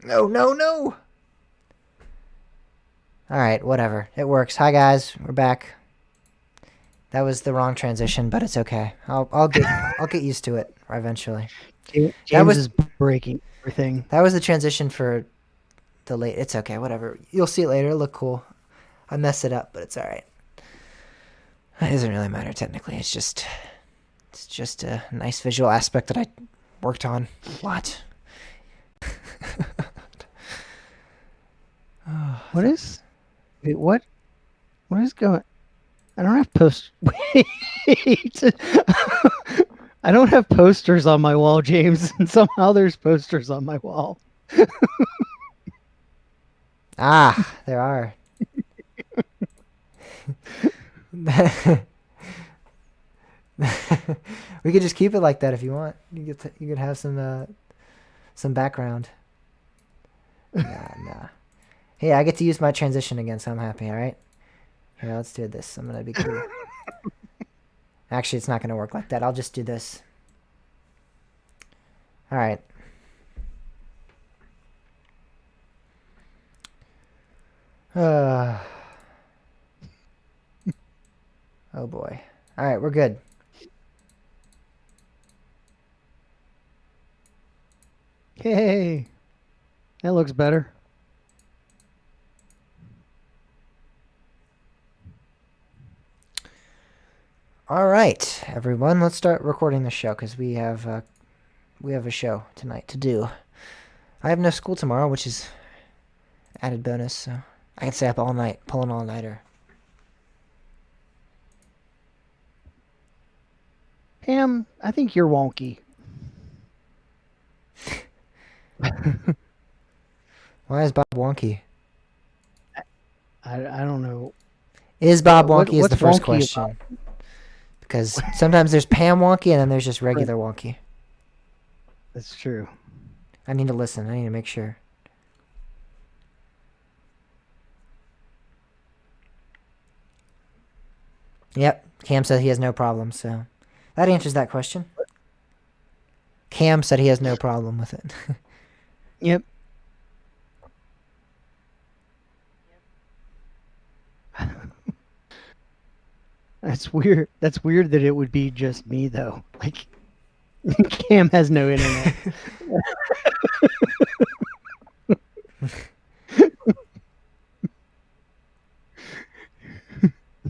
No, no, no. All right, whatever. It works. Hi guys, we're back. That was the wrong transition, but it's okay. I'll get used to it eventually. That James was is breaking everything. that was the transition for the late. It's okay. Whatever. You'll see it later. It'll look cool. I messed it up, but it's all right. It doesn't really matter technically. It's just a nice visual aspect that I worked on a lot. What is? Wait, what? What is going? I don't have post. Wait. I don't have posters on my wall, James, and somehow there's posters on my wall. Ah, there are. We could just keep it like that if you want. You could have some background. Nah. Hey, I get to use my transition again, so I'm happy. All right. Here, let's do this. I'm gonna be cool. Actually, it's not gonna work like that. I'll just do this. All right. Uh, oh boy. All right, we're good. Hey, that looks better. All right, everyone. Let's start recording the show because we have a show tonight to do. I have no school tomorrow, which is added bonus. So I can stay up all night, pull an all-nighter. Pam, I think you're wonky. Why is Bob wonky? I don't know. Is Bob wonky is What's the first wonky about? question. Because sometimes there's Pam wonky and then there's just regular wonky. That's true. I need to listen. I need to make sure. Yep. Cam said he has no problem, so that answers that question. Cam said he has no problem with it. Yep. That's weird. That's weird that it would be just me though. Like Cam has no internet.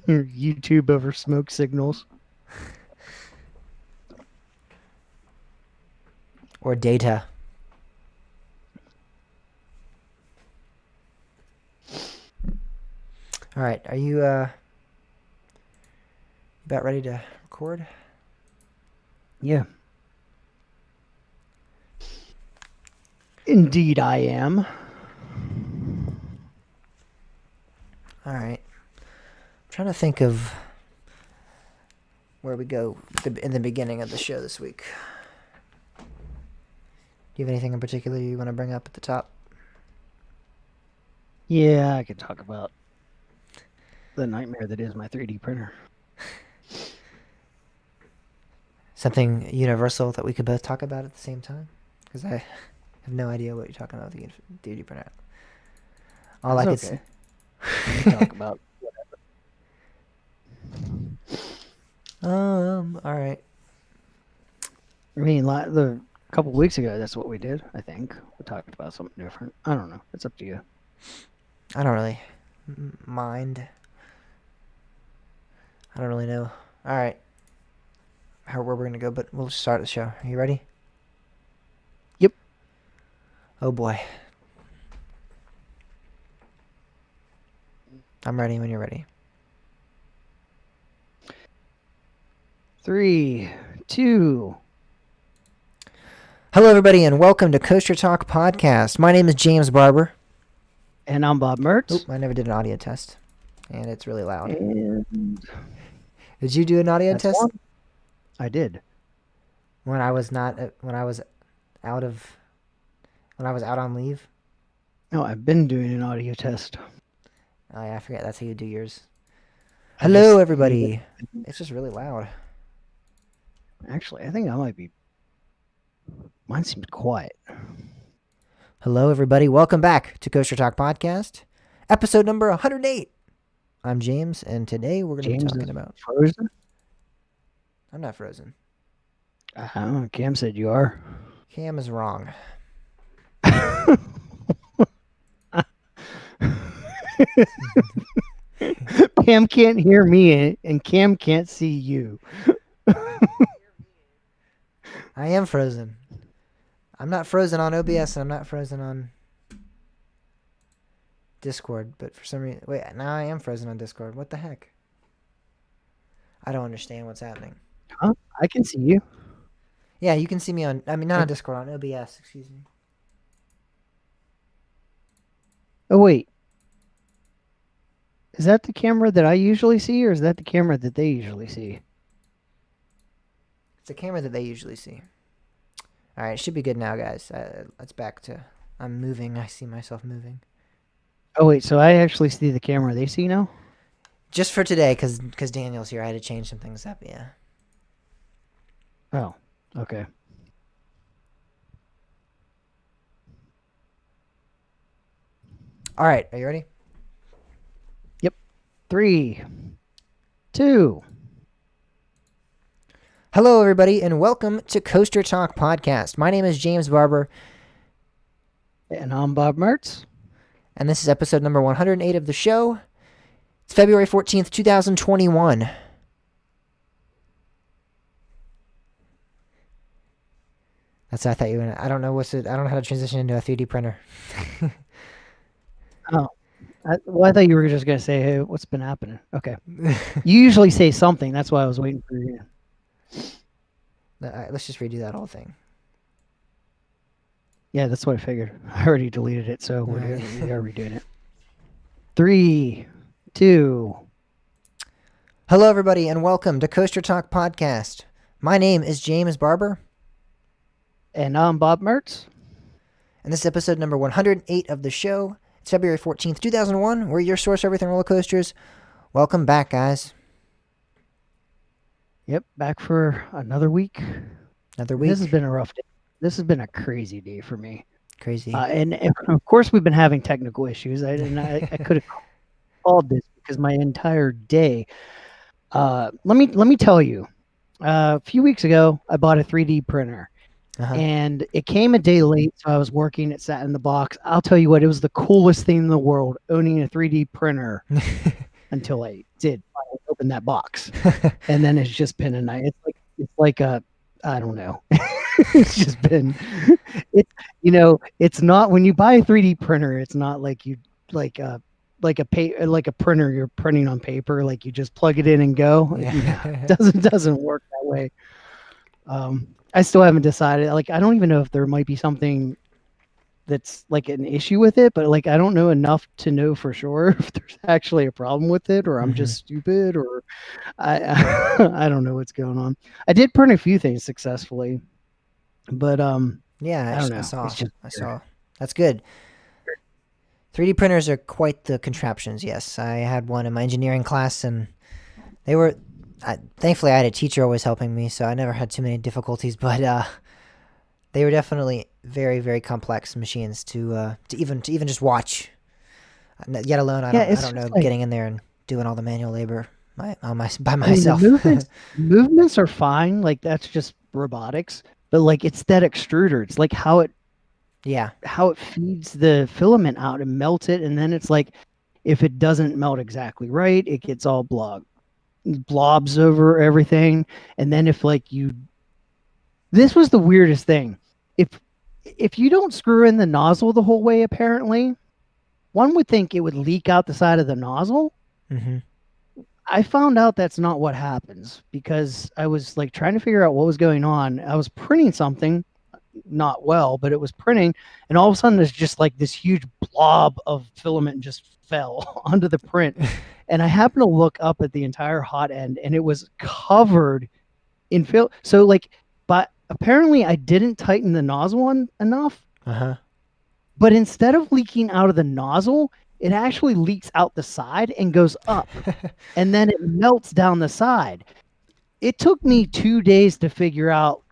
YouTube over smoke signals. Or data. All right. Are you about ready to record? Yeah. Indeed, I am. All right. I'm trying to think of where we go in the beginning of the show this week. Do you have anything in particular you want to bring up at the top? Yeah, I could talk about the nightmare that is my 3D printer. Something universal that we could both talk about at the same time? Because I have no idea what you're talking about with the 3D printer. All I That's could okay. We can talk about. all right. I mean, the couple weeks ago, that's what we did. I think we talked about something different. I don't know. It's up to you. I don't really mind. I don't really know. All right. Where we're gonna go, but we'll start the show. Are you ready? Yep. Oh boy. I'm ready when you're ready. 3, 2. Hello, everybody, and welcome to Coaster Talk Podcast. My name is James Barber. And I'm Bob Mertz. Oop, I never did an audio test, and it's really loud. And Did you do an audio that's test? one. I did. When I was not, when I was out on leave. No, I've been doing an audio test. Oh yeah, I forget that's how you do yours. I Hello, just everybody. It's just really loud. Actually, I think I might be. Mine seems quiet. Hello, everybody. Welcome back to Coaster Talk Podcast, episode number 108. I'm James, and today we're going to be James talking is about. frozen. I'm not frozen. I don't know. Cam said you are. Cam is wrong. Cam can't hear me, and Cam can't see you. I am frozen. I'm not frozen on OBS, and I'm not frozen on Discord, but for some reason. Wait, now I am frozen on Discord. What the heck? I don't understand what's happening. Huh? I can see you. Yeah, you can see me on. I mean, not on Discord, on OBS. Excuse me. Oh wait, is that the camera that I usually see, or is that the camera that they usually see? It's the camera that they usually see. All right, it should be good now, guys. Let's back to. I'm moving. I see myself moving. Oh wait, so I actually see the camera they see now? Just for today, because Daniel's here, I had to change some things up. Yeah. Oh, okay. All right, are you ready? 3, 2. Hello, everybody, and welcome to Coaster Talk Podcast. My name is James Barber, And I'm Bob Mertz. and this is episode number 108 of the show. It's February 14th, 2021. That's what I thought you were gonna. I don't know I don't know how to transition into a 3D printer. I thought you were just gonna say, "Hey, what's been happening?" Okay. You usually say something. That's why I was waiting for you. All right, let's just redo that whole thing. Yeah, that's what I figured. I already deleted it, so we Alright. are redoing it. 3, 2. Hello, everybody, and welcome to Coaster Talk Podcast. My name is James Barber, And I'm Bob Mertz. and this is episode number 108 of the show. It's February 14th, 2001. We're your source for everything roller coasters. Welcome back, guys. Yep, back for another week. Another week. This has been a rough day. This has been a crazy day for me. Crazy. And of course, we've been having technical issues. I could have called this because my entire day. Let me tell you. A few weeks ago, I bought a 3D printer. Uh-huh. And it came a day late, so I was working. It sat in the box. I'll tell you what, it was the coolest thing in the world, owning a 3D printer until I did finally open that box. And then it's just been a night. It's like a, I don't know. It's just been, it's not, when you buy a 3D printer, it's not like you like a printer you're printing on paper, like you just plug it in and go. Yeah. Doesn't work that way. I still haven't decided. Like, I don't even know if there might be something that's like an issue with it, but like I don't know enough to know for sure if there's actually a problem with it, or I'm just stupid, or I don't know what's going on. I did print a few things successfully, but Yeah, I don't know. I saw. It's just I saw. That's good. 3D printers are quite the contraptions. Yes, I had one in my engineering class, and they were. Thankfully, I had a teacher always helping me, so I never had too many difficulties. But they were definitely very, very complex machines to even just watch. Yet alone, I don't know, like, getting in there and doing all the manual labor by I mean, myself. the movements are fine. Like, that's just robotics. But like, it's that extruder. It's like how it feeds the filament out and melts it, and then it's like, if it doesn't melt exactly right, it gets all blobs over everything. And then if like this was the weirdest thing. If you don't screw in the nozzle the whole way, apparently, one would think it would leak out the side of the nozzle. Mm-hmm. I found out that's not what happens, because I was like trying to figure out what was going on. I was printing something, not well, but it was printing, and all of a sudden there's just like this huge blob of filament just fell onto the print. And I happened to look up at the entire hot end, and it was covered in film. So like, but apparently I didn't tighten the nozzle on enough. Uh-huh. But instead of leaking out of the nozzle, it actually leaks out the side and goes up, and then it melts down the side. It took me 2 days to figure out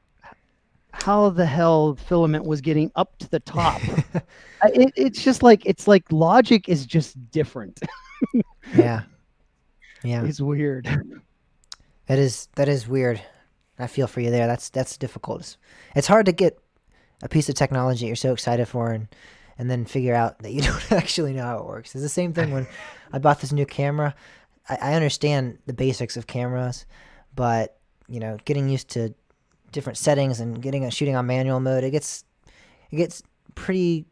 how the hell filament was getting up to the top. It's just like, it's like logic is just different. Yeah. Yeah. It's weird. That is weird. I feel for you there. That's difficult. It's hard to get a piece of technology you're so excited for and then figure out that you don't actually know how it works. It's the same thing when I bought this new camera. I understand the basics of cameras, but getting used to different settings and shooting on manual mode, it gets pretty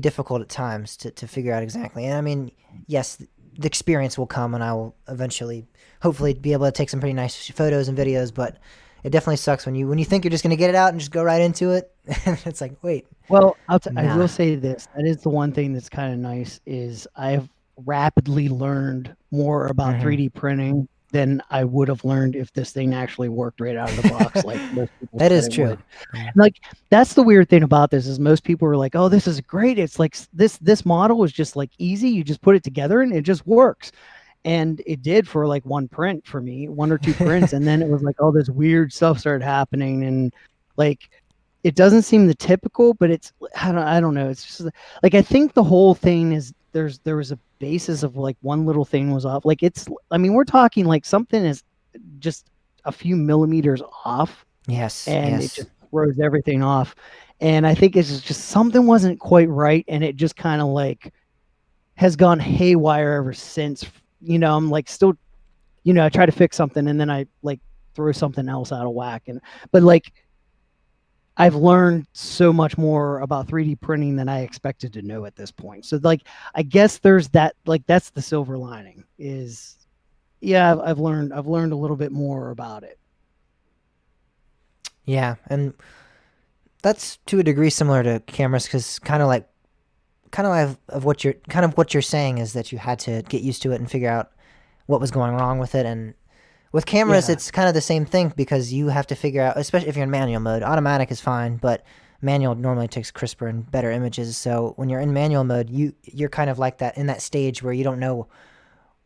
difficult at times to figure out exactly. And I mean, yes, the experience will come, and I will eventually, hopefully, be able to take some pretty nice photos and videos. But it definitely sucks when you think you're just gonna get it out and just go right into it, and it's like, wait. Well, I Nah. will say this. That is the one thing that's kind of nice is I've rapidly learned more about Mhm. 3D printing than I would have learned if this thing actually worked right out of the box, like most people That said is it true. would. Yeah. Like, that's the weird thing about this is most people are like, "Oh, this is great. It's like this model is just like easy. You just put it together and it just works." And it did for like one print for me, one or two prints, and then it was like all this weird stuff started happening, and like it doesn't seem the typical, but it's I don't know. It's just like I think the whole thing is there was a basis of like one little thing was off. Like I mean, we're talking like something is just a few millimeters off, Yes. and it Yes. just throws everything off. And I think it's just something wasn't quite right, and it just kind of like has gone haywire ever since. I'm like still, I try to fix something and then I like throw something else out of whack. But like I've learned so much more about 3D printing than I expected to know at this point. So like I guess there's that, like that's the silver lining is, yeah, I've learned a little bit more about it. Yeah, and that's to a degree similar to cameras, because of what you're saying is that you had to get used to it and figure out what was going wrong with it. And with cameras, Yeah. it's kind of the same thing, because you have to figure out, especially if you're in manual mode. Automatic is fine, but manual normally takes crisper and better images. So when you're in manual mode, you're kind of like that, in that stage where you don't know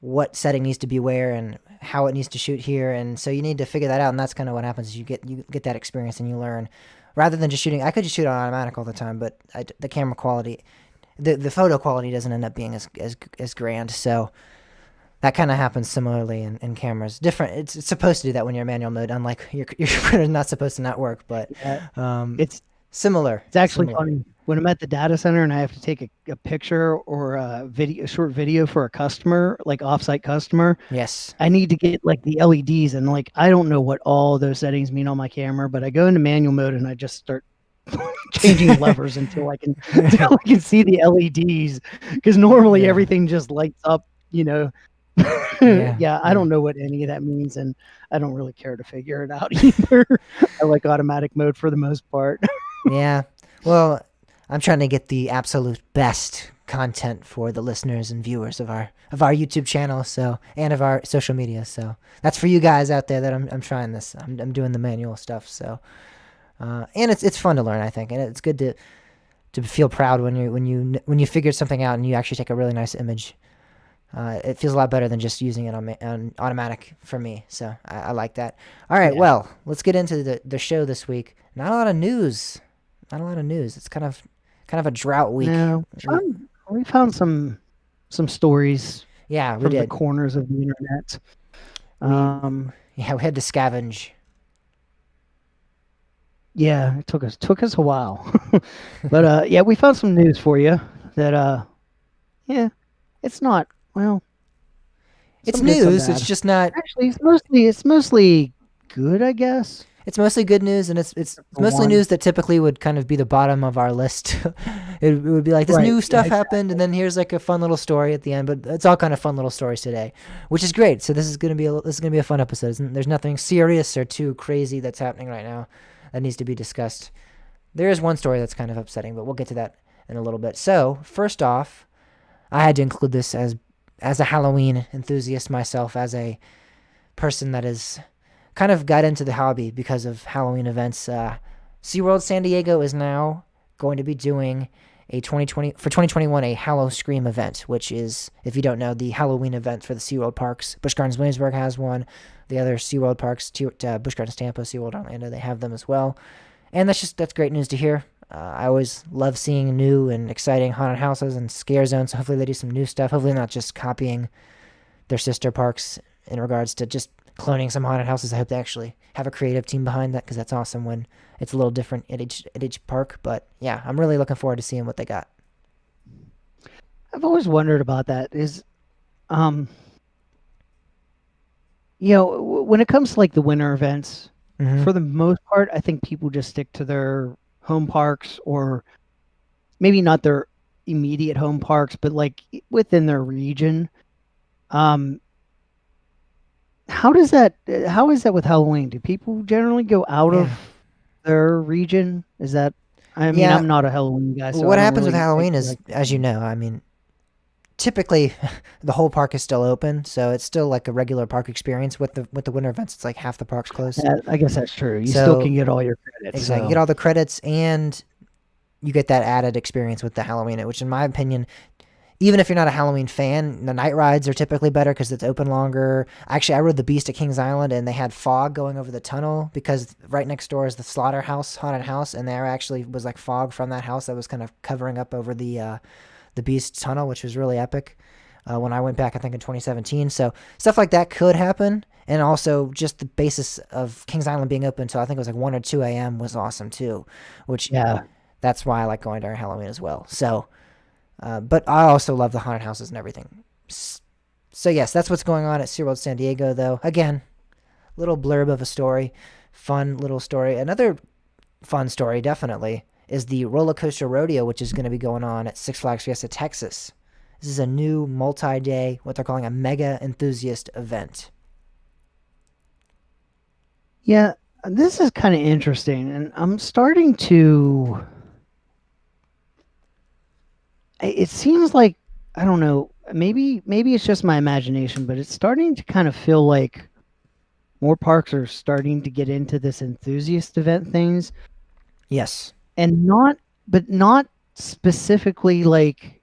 what setting needs to be where and how it needs to shoot here, and so you need to figure that out. And that's kind of what happens, is you get that experience and you learn, rather than just shooting. I could just shoot on automatic all the time, but the camera quality, the photo quality doesn't end up being as grand. So that kind of happens similarly in cameras. Different. It's supposed to do that when you're in manual mode. Unlike your printer's not supposed to not work, but Yeah. um, It's similar. It's actually Similar. funny when I'm at the data center and I have to take a picture or a short video for a customer, like offsite customer. Yes. I need to get like the LEDs, and like I don't know what all those settings mean on my camera, but I go into manual mode and I just start changing levers until I can see the LEDs, because normally Yeah. everything just lights up. Yeah. Yeah, I don't know what any of that means, and I don't really care to figure it out either. I like automatic mode for the most part. Yeah. Well, I'm trying to get the absolute best content for the listeners and viewers of our YouTube channel, so, and of our social media. So that's for you guys out there that I'm trying this. I'm doing the manual stuff. So and it's fun to learn, I think, and it's good to feel proud when you figure something out and you actually take a really nice image. It feels a lot better than just using it on automatic for me. So I like that. All right, Yeah. well, let's get into the show this week. Not a lot of news. Not a lot of news. It's kind of a drought week. No, we found some stories Yeah, we from the did. corners of the internet. Yeah, we had to scavenge. Yeah, it took us a while, but yeah, we found some news for you that yeah, it's not well. It's Some good, some news. It's bad. just not. Actually, it's mostly good, I guess. It's mostly good news, and it's For mostly one. news that typically would kind of be the bottom of our list. It would be like, this Right, new yeah, stuff happened, and then here's like a fun little story at the end. But it's all kind of fun little stories today, which is great. So this is gonna be a fun episode. There's nothing serious or too crazy that's happening right now that needs to be discussed. There is one story that's kind of upsetting, but we'll get to that in a little bit. So first off, I had to include this as a Halloween enthusiast myself, as a person that is kind of got into the hobby because of Halloween events. SeaWorld San Diego is now going to be doing for 2021 a Hallow Scream event, which is, if you don't know, the Halloween event for the SeaWorld parks. Busch Gardens Williamsburg has one. The other SeaWorld parks, Busch Gardens Tampa, SeaWorld Orlando, they have them as well. And that's great news to hear. I always love seeing new and exciting haunted houses and scare zones. So hopefully they do some new stuff. Hopefully not just copying their sister parks in regards to just cloning some haunted houses. I hope they actually have a creative team behind that because that's awesome when it's a little different at each park. But yeah, I'm really looking forward to seeing what they got. I've always wondered about that. Um, when it comes to like the winter events, Mm-hmm. for the most part, I think people just stick to their home parks, or maybe not their immediate home parks, but like within their region. Um, how is that with Halloween? Do people generally go out of Yeah. their region? I mean, Yeah. I'm not a Halloween guy, so I What don't happens with really Halloween is, like. as you know, I mean, typically the whole park is still open, so it's still like a regular park experience. With the winter events, it's like half the park's closed. I guess that's true. You still So can get all your credits. exactly, you So get all the credits and you get that added experience with the Halloween, which in my opinion, even if you're not a Halloween fan, the night rides are typically better because it's open longer. Actually, I rode the Beast at Kings Island and they had fog going over the tunnel because right next door is the Slaughterhouse haunted house, and there actually was like fog from that house that was kind of covering up over the Beast tunnel, which was really epic. When I went back, I think in 2017. So stuff like that could happen, and also just the basis of Kings Island being open until I think it was like 1 or 2 a.m. was awesome too, which yeah, that's why I like going during Halloween as well. So but I also love the haunted houses and everything. So yes, that's what's going on at SeaWorld San Diego, though. Again, little blurb of a story, fun little story. Another fun story, definitely, is the roller coaster rodeo, which is going to be going on at Six Flags Fiesta Texas. This is a new multi-day, what they're calling a mega enthusiast event. yeah. This is kind of interesting, and I'm starting to. It seems like, I don't know. Maybe it's just my imagination, but it's starting to kind of feel like more parks are starting to get into this enthusiast event things, Yes, and not specifically like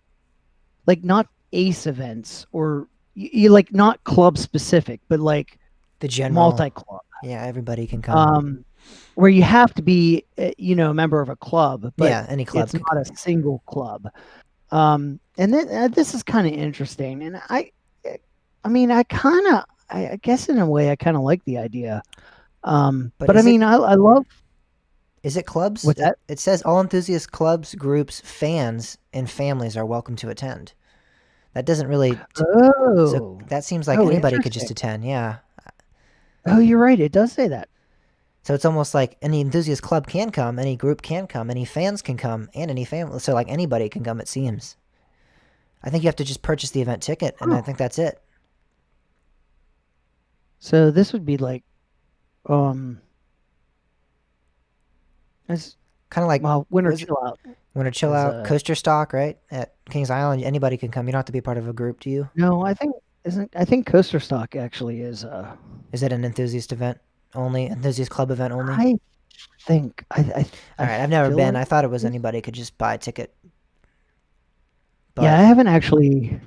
not ace events, or you like not club specific, but like the general. multi club, Yeah, everybody can come. um where you have to be a member of a club, but Yeah, any club it's can not a come. single club. And then this is kind of interesting, and I mean, I guess in a way I kind of like the idea. But But I mean, I love is it clubs? with that. It says all enthusiast clubs, groups, fans, and families are welcome to attend. That doesn't really. So Oh, that seems like oh, anybody could just interesting. attend. Yeah. Oh, you're right. It does say that. So it's almost like any enthusiast club can come, any group can come, any fans can come, and any family. So like anybody can come. It seems. I think you have to just purchase the event ticket, and I Oh, think that's it. so this would be like, um, as Kind of like well, winter was it chill out Winter Chill is Out Coaster Stock, right? At Kings Island, anybody can come. You don't have to be part of a group, do you? no, I think Coaster Stock actually is Is it an enthusiast event only? Enthusiast club event only? I think All I right, I've never feel been. like I thought it was it is. anybody could just buy a ticket, Yeah, but I haven't actually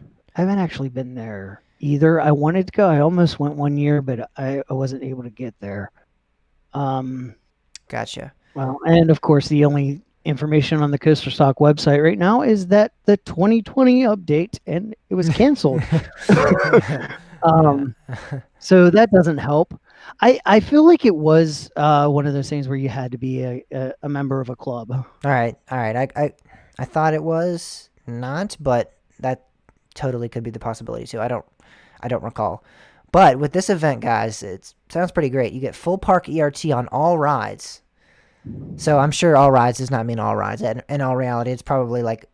been there either. I wanted to go. I almost went one year, but I wasn't able to get there. Um, gotcha. well, and of course, the only information on the Coaster Stock website right now is that the 2020 update and it was canceled. Yeah. um, so that doesn't help. I feel like it was one of those things where you had to be a member of a club. All right, all right. I thought it was not, but that totally could be the possibility too. I don't recall. But with this event, guys, it sounds pretty great. You get full park ERT on all rides. So I'm sure all rides does not mean all rides. In all reality, it's probably like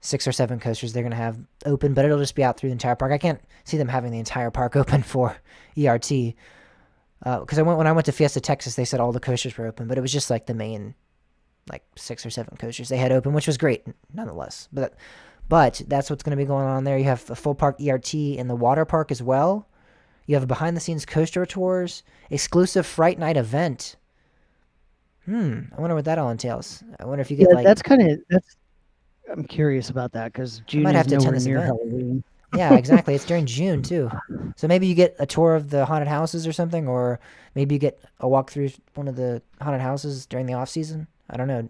6 or 7 coasters they're gonna have open, but it'll just be out through the entire park. I can't see them having the entire park open for ERT. Because when I went to Fiesta Texas, they said all the coasters were open, but it was just like the main like 6 or 7 coasters they had open, which was great nonetheless. But that's what's going to be going on there. You have a full park ERT in the water park as well. You have a behind the scenes coaster tours, exclusive Fright Night event. I wonder what that all entails. I wonder if you Yeah, get like that's I'm curious about that because I June might have is to attend nowhere this near event. Halloween. Yeah, exactly. It's during June too. So maybe you get a tour of the haunted houses or something, or maybe you get a walk through one of the haunted houses during the off season. I don't know.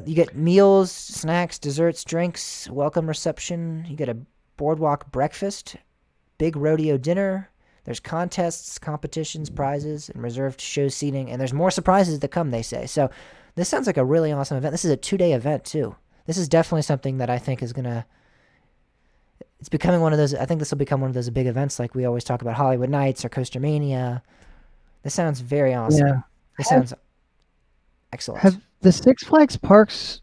You get meals, snacks, desserts, drinks, welcome reception. You get a boardwalk breakfast, big rodeo dinner. There's contests, competitions, prizes, and reserved show seating. And there's more surprises to come, they say. So this sounds like a really awesome event. This is a 2 day event, too. This is definitely something that I think is going to. It's becoming one of those. I think this will become one of those big events like we always talk about Hollywood Nights or Coaster Mania. This sounds very Yeah. awesome. This Have sounds excellent. have the Six Flags parks?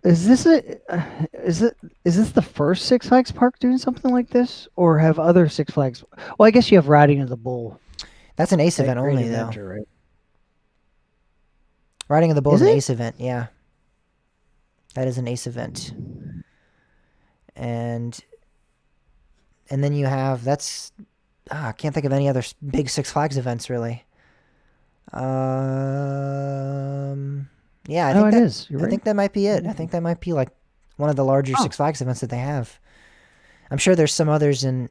Is this a is this the first Six Flags park doing something like this, or have other Six Flags? Well, I guess you have Riding of the Bull, That's an Ace that event Great only, though. Adventure, right? Riding of the Bull is Is an it? Ace event. Yeah, that is an Ace event. And then you have I can't think of any other big Six Flags events really. Yeah, Oh, it is. You're I right. think that might be it. I think that might be like one of the larger Oh, Six Flags events that they have. I'm sure there's some others in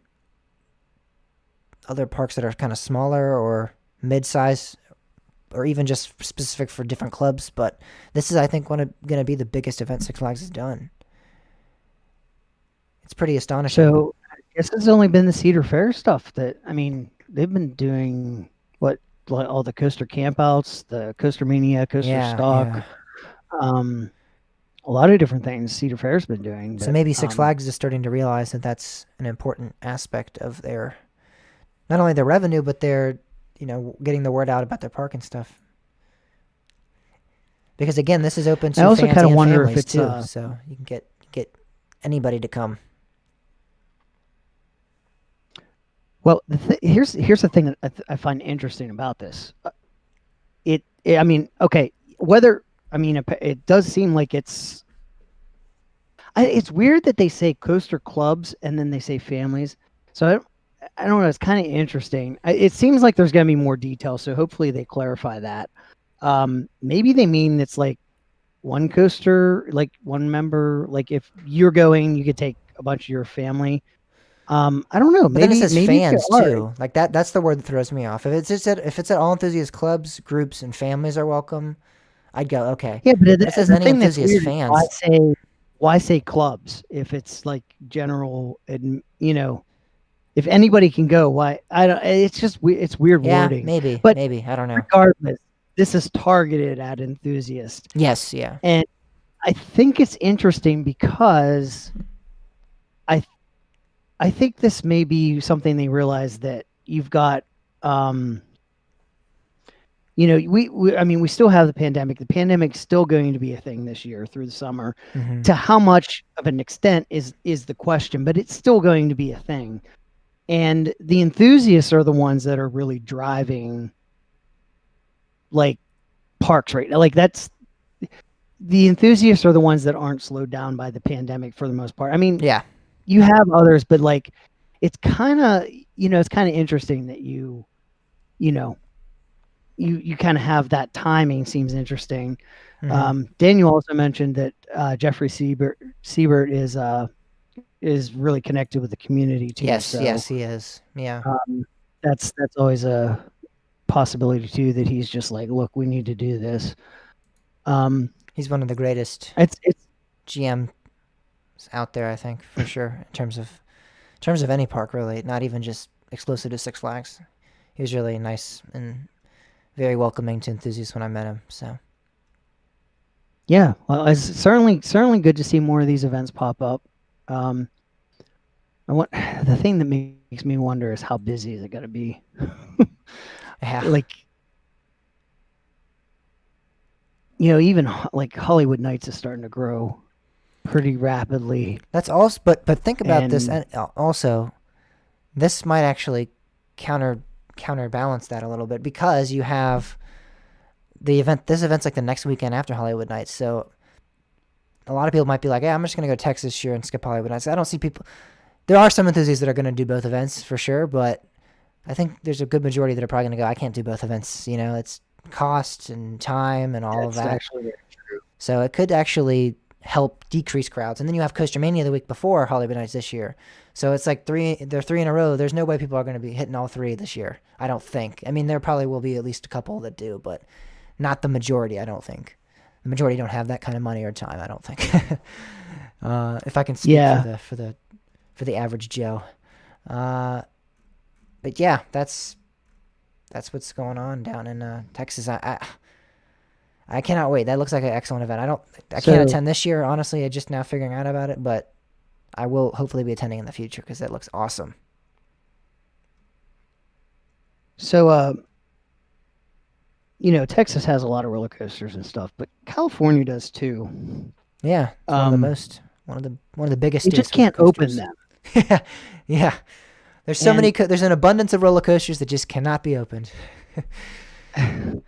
other parks that are kind of smaller or mid-size or even just specific for different clubs, but this is I think going to be the biggest event Six Flags has done. It's pretty astonishing. so I guess it's only been the Cedar Fair stuff that I mean they've been doing what like all the coaster campouts, the Coaster Mania, Coaster Yeah, Stock, yeah. um, a lot of different things Cedar Fair's been doing. So But maybe Six Flags is starting to realize that that's an important aspect of their not only their revenue but their getting the word out about their park and stuff. Because again, this is open I to also fans kind of and wonder if families it's too, so you can get anybody to come. well. Here's the thing that I find interesting about this. I mean, okay, whether I mean it does seem like it's weird that they say coaster clubs and then they say families. So I don't know. It's kind of interesting. It seems like there's going to be more detail, so hopefully they clarify that. Maybe they mean it's like one coaster, like one member. Like if you're going, you could take a bunch of your family. I don't know. But then it Maybe says maybe if they fans are. too. Like that's the word that throws me off. If it's at all enthusiast clubs, groups, and families are welcome, I'd go okay. Yeah, but But it says the any thing that's enthusiast weird is fans. why say clubs if it's like general and if anybody can go, why I don't. It's just it's weird Yeah, wording. maybe, But maybe I don't know. regardless, this is targeted at enthusiasts, Yes, yeah. and I think it's interesting because I I think this may be something they realize that you've got. Um, we I mean we still have the pandemic. The pandemic's still going to be a thing this year through the summer. Hmm. To how much of an extent is the question, but it's still going to be a thing. And the enthusiasts are the ones that are really driving like parks right now. Like that's the enthusiasts are the ones that aren't slowed down by the pandemic for the most part. I mean, Yeah, you have others, but like it's kind of it's kind of interesting that you know you kind of have that timing seems interesting. hmm, Daniel also mentioned that Jeffrey Siebert is really connected with the community too. yes, So yes, he is. Yeah, that's always a possibility too. That he's just like, look, we need to do this. Um, he's one of the greatest it's GMs out there, I think, for sure. In terms of any park, really, not even just exclusive to Six Flags. He was really nice and very welcoming to enthusiasts when I met him. So yeah. Well, it's certainly good to see more of these events pop up. Um, I want the thing that makes me wonder is how busy is it going to be? yeah, Like even like Hollywood Nights is starting to grow pretty rapidly, that's also. But think about this, and and also this might actually counterbalance that a little bit because you have the event. This event's like the next weekend after Hollywood Nights, so a lot of people might be like, "Yeah, I'm just gonna go to Texas this year and skip Hollywood Nights." I don't see people. There are some enthusiasts that are gonna do both events for sure, but I think there's a good majority that are probably gonna go. I can't do both events. It's cost and time and all of that's that. actually very true. So it could actually help decrease crowds. And then you have Coaster Mania the week before Hollywood Nights this year. So it's like they're three in a row. There's no way people are going to be hitting all three this year. I don't think. I mean, there probably will be at least a couple that do, but not the majority, I don't think. The majority don't have that kind of money or time, I don't think. If I can speak Yeah. for the average Joe. Uh, but yeah, that's what's going on down in Texas. I cannot wait. That looks like an excellent event. I can't So attend this year, honestly. I'm just now figuring out about it, but I will hopefully be attending in the future because that looks awesome. so Texas has a lot of roller coasters and stuff, but California does too. Yeah, it's Um, one of the biggest they just states with can't open coasters. them. Yeah, yeah. There's so And there's an abundance of roller coasters that just cannot be opened. um,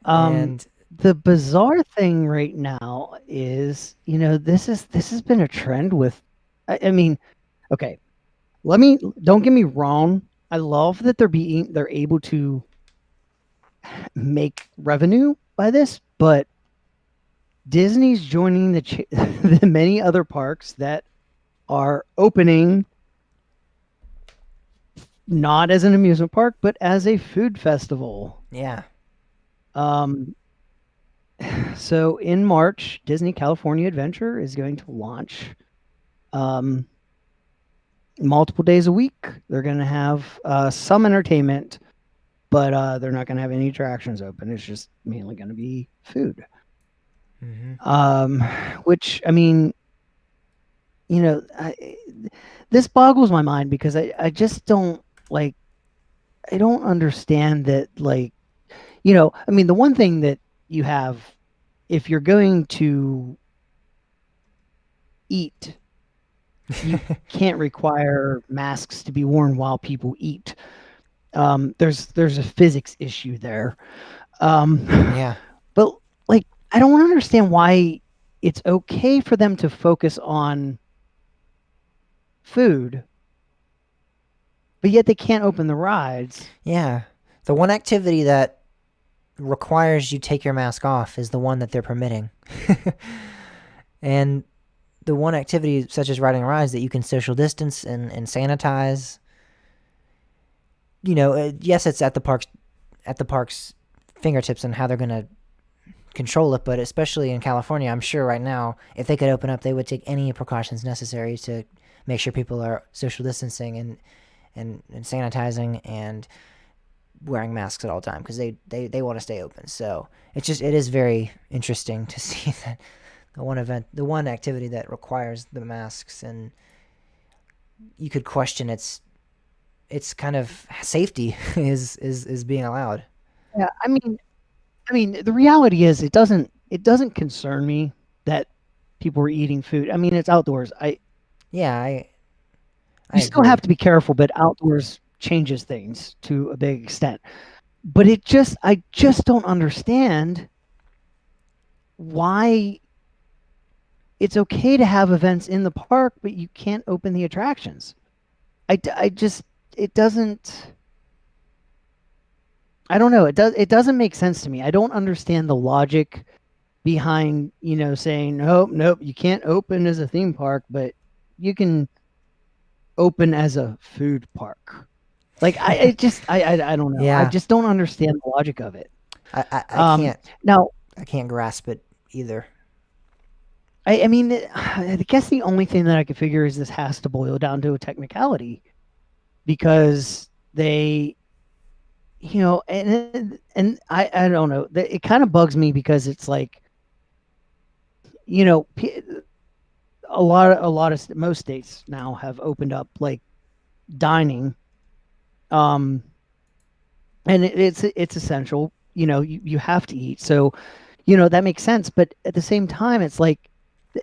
And the bizarre thing right now is, this has been a trend with. I mean, okay, don't get me wrong. I love that they're able to make revenue by this, but Disney's joining the many other parks that are opening not as an amusement park, but as a food festival. yeah. Um, so in March, Disney California Adventure is going to launch um, multiple days a week. They're going to have some entertainment, but they're not going to have any attractions open. It's just mainly going to be food. Hmm. Um, which, I mean, this boggles my mind because I just don't like, I don't understand that, like, I mean, the one thing that you have, if you're going to eat, you can't require masks to be worn while people eat. There's a physics issue there. Um, Yeah. but like, I don't understand why it's okay for them to focus on food, but yet they can't open the rides. Yeah. The one activity that requires you take your mask off is the one that they're permitting. And the one activity such as riding rides that you can social distance and sanitize, yes, it's at the park's fingertips and how they're going to control it, but especially in California, I'm sure right now if they could open up, they would take any precautions necessary to make sure people are social distancing and sanitizing and wearing masks at all time because they want to stay open. So it is very interesting to see that the one activity that requires the masks, and you could question its kind of safety is being allowed. Yeah, I mean, the reality is it doesn't concern me that people are eating food. I mean, it's outdoors. Yeah, I You still have agree. to be careful, but outdoors changes things to a big extent. But I just don't understand why it's okay to have events in the park, but you can't open the attractions. I just it doesn't. I don't know. It doesn't make sense to me. I don't understand the logic behind saying nope, nope, you can't open as a theme park, but you can open as a food park. Like I don't know. I Yeah, just don't understand the logic of it. I Um, can't now I can't grasp it either. I mean, I guess the only thing that I could figure is this has to boil down to a technicality because they, and I don't know. It kind of bugs me because it's like, you know, a lot of most states now have opened up like dining, um, and it's essential. You have to eat, so that makes sense. But at the same time, it's like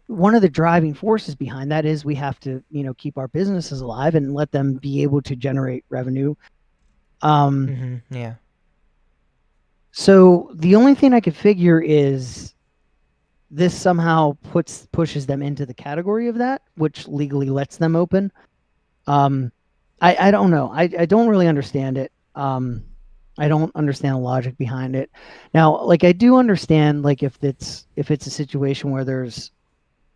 one of the driving forces behind that is we have to keep our businesses alive and let them be able to generate revenue. Um, Yeah. so the only thing I could figure is this somehow pushes them into the category of that, which legally lets them open. Um, I don't know. I don't really understand it. I don't understand the logic behind it. Now, like I do understand like if it's a situation where there's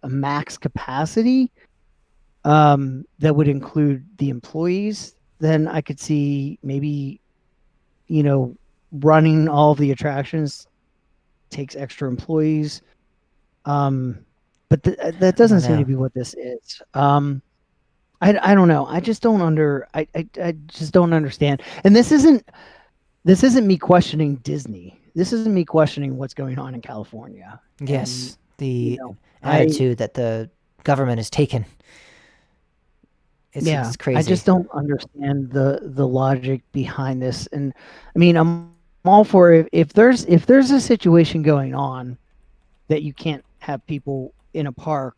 a max capacity that would include the employees, then I could see maybe, you know, running all of the attractions takes extra employees. Um, but that I don't doesn't seem to know. be what this is. I don't know. I just don't I just don't understand. And this isn't me questioning Disney. This isn't me questioning what's going on in California. And Yes, you the know, I attitude that the government has taken. yeah, It's I just crazy. don't understand the logic behind this. And I mean, I'm all for if there's a situation going on that you can't have people in a park,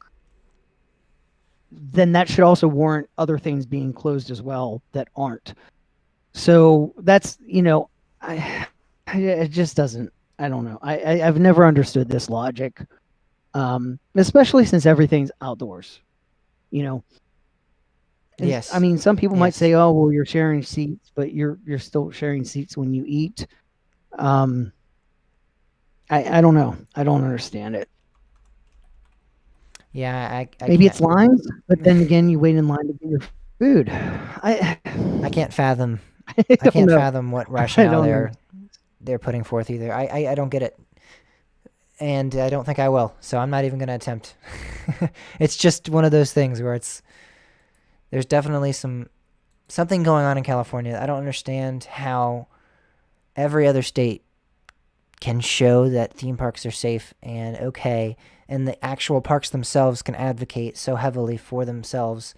then that should also warrant other things being closed as well that aren't. So that's it just doesn't. I don't know. I've never understood this logic, especially since everything's outdoors. You know, and I Yes, mean, some people might yes. say, "Oh, well, you're sharing seats," but you're still sharing seats when you eat. Um, I don't know. I don't understand it. Yeah, I Maybe can't it's lines, but then again, you wait in line to get your food. I I can't fathom I I don't can't know. fathom what I rationale don't know. they're putting forth either. I don't get it, and I don't think I will. So I'm not even going to attempt. It's just one of those things where there's definitely something going on in California. I don't understand how every other state can show that theme parks are safe and okay, and the actual parks themselves can advocate so heavily for themselves,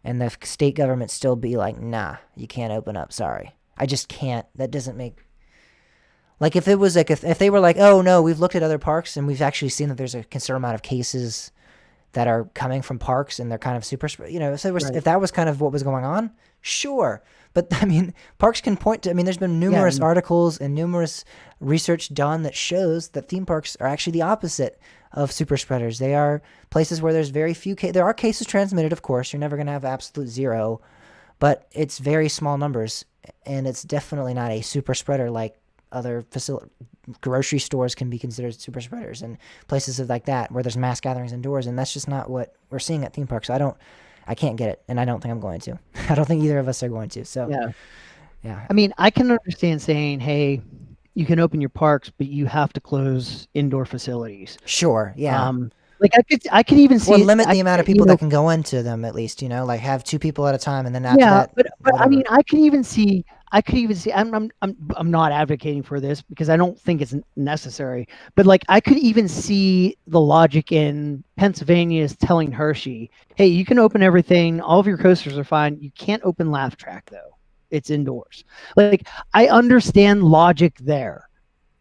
and the state government still be like, nah, you can't open up. Sorry. I just can't. That doesn't make. Like, if it was like, if they were like, oh no, we've looked at other parks and we've actually seen that there's a considerable amount of cases that are coming from parks and they're kind of super, if Right. that was kind of what was going on, sure. But I mean, parks can point to, I mean, there's been Yeah. numerous articles and numerous research done that shows that theme parks are actually the opposite of super spreaders. They are places where there's very few there are cases transmitted, of course. You're never going to have absolute zero, but it's very small numbers, and it's definitely not a super spreader like other facility. Grocery stores can be considered super spreaders, and places like that where there's mass gatherings indoors, and that's just not what we're seeing at theme parks. I can't get it, and I don't think I'm going to. I don't think either of us are going to. So Yeah. yeah, I mean, I can understand saying, "Hey, you can open your parks, but you have to close indoor facilities." sure, yeah, Um, like I could even or see it. limit the amount of people that can go into them at least. Like have two people at a time, and then after Yeah, that, but I mean, whatever. I could even see. I'm not advocating for this because I don't think it's necessary. But like, I could even see the logic in Pennsylvania is telling Hershey, "Hey, you can open everything. All of your coasters are fine. You can't open Laugh Track though. It's indoors." Like, I understand logic there.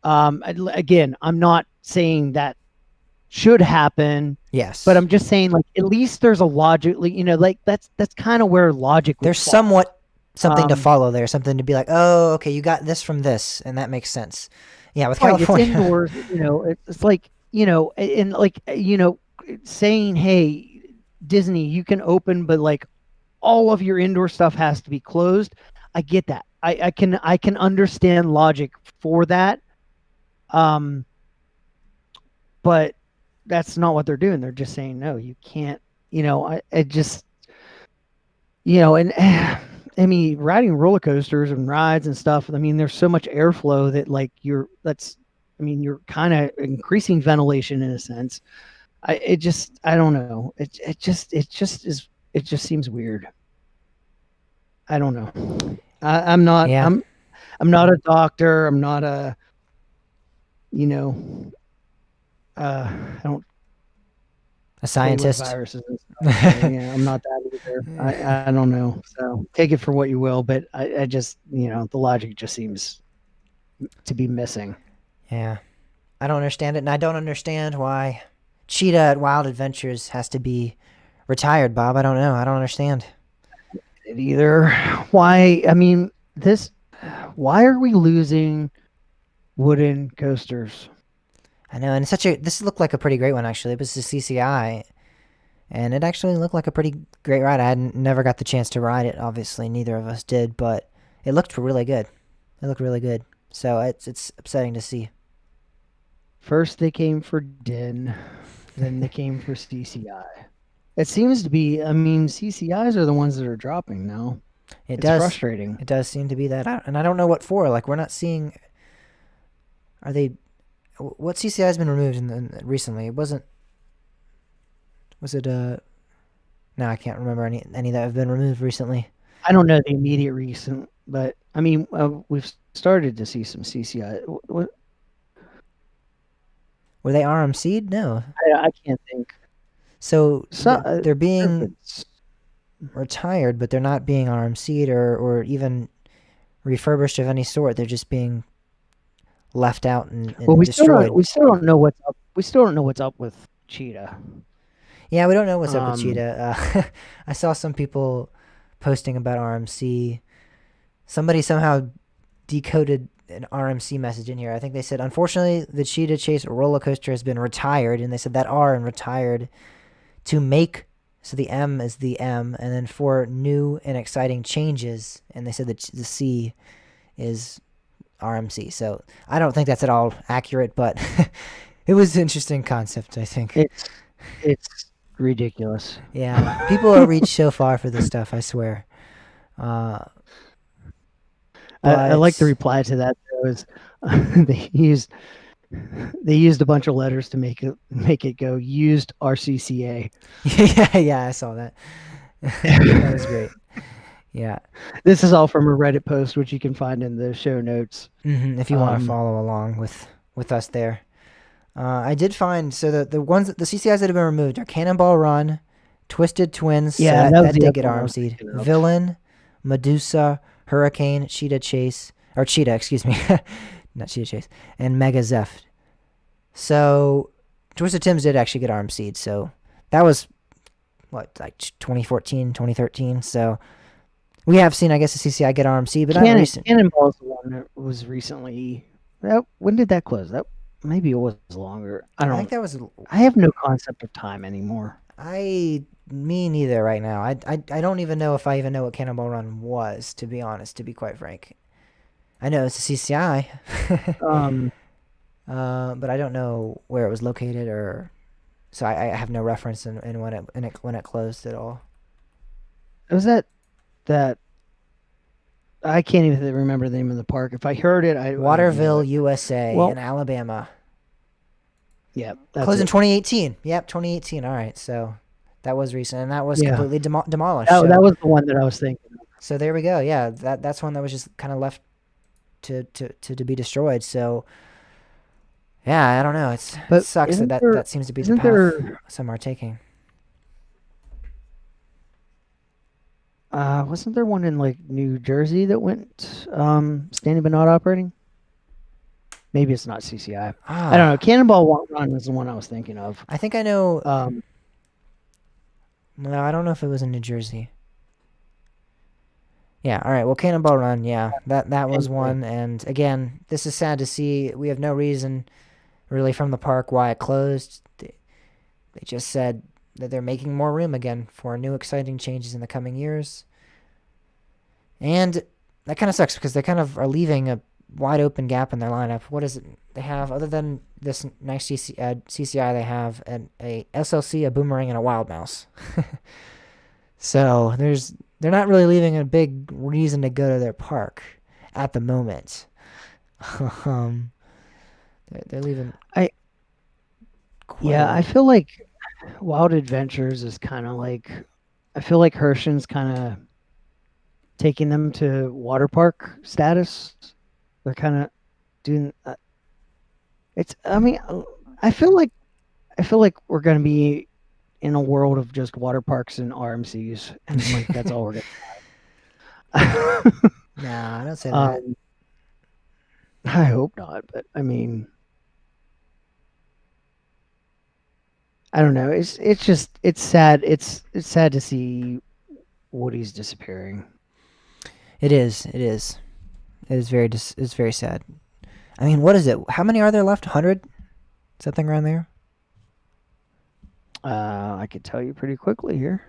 Again, I'm not saying that should happen, but Yes, I'm just saying like at least there's a logically, like that's kind of where logic would there's fall. somewhat something to Um, follow there, something to be like, oh, okay, you got this from this, and that makes sense. Yeah, with right, it's California, indoors, it's like, and like, saying, "Hey, Disney, you can open, but like all of your indoor stuff has to be closed." I get that. I can understand logic for that. Um, but that's not what they're doing. They're just saying no, you can't. I just and I mean, riding roller coasters and rides and stuff. I mean, there's so much airflow that like I mean, you're kind of increasing ventilation in a sense. I don't know. It just seems weird. I don't know. I'm not, yeah, I'm not a doctor. I'm not a, you know, I don't a play with scientist. viruses and stuff. So yeah, I'm not that either. I don't know. So take it for what you will, but I just the logic just seems to be missing. Yeah, I don't understand it, and I don't understand why Cheetah at Wild Adventures has to be retired, Bob. I don't know. I don't understand. Either why? I mean, this. Why are we losing wooden coasters? I know, and this looked like a pretty great one actually. It was the CCI, and it actually looked like a pretty great ride. I had never got the chance to ride it. Obviously, neither of us did, but it looked really good. They look really good. So it's upsetting to see. First they came for Din, then they came for CCI. It seems to be. I mean, CCIs are the ones that are dropping now. It It's does frustrating. it does seem to be that, and I don't know what for. Like we're not seeing. Are they? What CCI has been removed recently? It wasn't. Was it No, I can't remember any that have been removed recently. I don't know the immediate recent, but I mean, we've started to see some CCI. What, Were they RMC'd? No. I can't think. So So, they're being it's- retired, but they're not being RMC'd or even refurbished of any sort. They're just being left out and well, destroyed. we still don't know what's up. We still don't know what's up with Cheetah. Yeah, we don't know what's up with Um, Cheetah. I saw some people posting about RMC. Somebody somehow decoded an RMC message in here. I think they said, unfortunately, the Cheetah Chase roller coaster has been retired, and they said that R and retired to make. So the M is the M, and then for new and exciting changes, and they said that the C is RMC. So I don't think that's at all accurate, but it was an interesting concept, I think. It's ridiculous. Yeah, people are reach so far for this stuff, I swear. I like the But reply to that. Though, is they used a bunch of letters to make it go used RCCA. yeah, I saw that. That was great. Yeah. This is all from a Reddit post, which you can find in the show notes. If you want to follow along with us there. I did find, so the ones, the CCIs that have been removed are Cannonball Run, Twisted Twins, so Yeah, that was the did other get one I was RMC'd. thinking of. Villain, Medusa, Hurricane, Cheetah Chase, or Cheetah, excuse me, not Cheetah Chase, and Mega Zeph. So Twisted Tims did actually get RMC'd, so that was, what, like 2014, 2013, so we have seen, I guess, the CCI get RMC, but not recent. Cannonball is the one that was recently. When did that close? That maybe it was longer. I I think don't. that was, I have no concept of time anymore. me neither right now. I don't even know if I even know what Cannonball Run was, to be honest, to be quite frank. I know it's a CCI, but I don't know where it was located, or so I have no reference in when it closed at all. Was that I can't even remember the name of the park. If I heard it, I Waterville, would know it. USA, Well, in Alabama. Yeah, that's Closed in it. 2018. Yep, 2018. All right, so that was recent, and that was Yeah. completely demolished. That, so, that was the one that I was thinking of. so there we go. Yeah, that's one that was just kind of left to be destroyed. So yeah, I don't know. It But sucks isn't that there- that seems to be the Isn't path there? some are taking. Wasn't there one in like New Jersey that went standing but not operating? Maybe it's not CCI. I don't know. Cannonball Run was the one I was thinking of. I think I know. Um, No, I don't know if it was in New Jersey. Yeah, all right. Well, Cannonball Run, yeah, that was Anyway. one. And again, this is sad to see. We have no reason, really, from the park why it closed. They just said that they're making more room again for new exciting changes in the coming years. And that kind of sucks because they kind of are leaving a wide open gap in their lineup. What is it they have other than this nice CCI? They have a SLC, a Boomerang, and a Wild Mouse. So they're not really leaving a big reason to go to their park at the moment. They're leaving. yeah, I feel like Wild Adventures is kind of like. I feel like Hershen's kind of taking them to water park status. They're kind of doing. It's. I mean, I feel like we're gonna be in a world of just water parks and RMCs, and like that's all we're gonna. No, I don't say that. I hope not, but I mean, I don't know. It's just it's sad. It's sad to see Woody's disappearing. It is. It is. It is very. It's very sad. I mean, what is it? How many are there left? 100? Something around there. I could tell you pretty quickly here.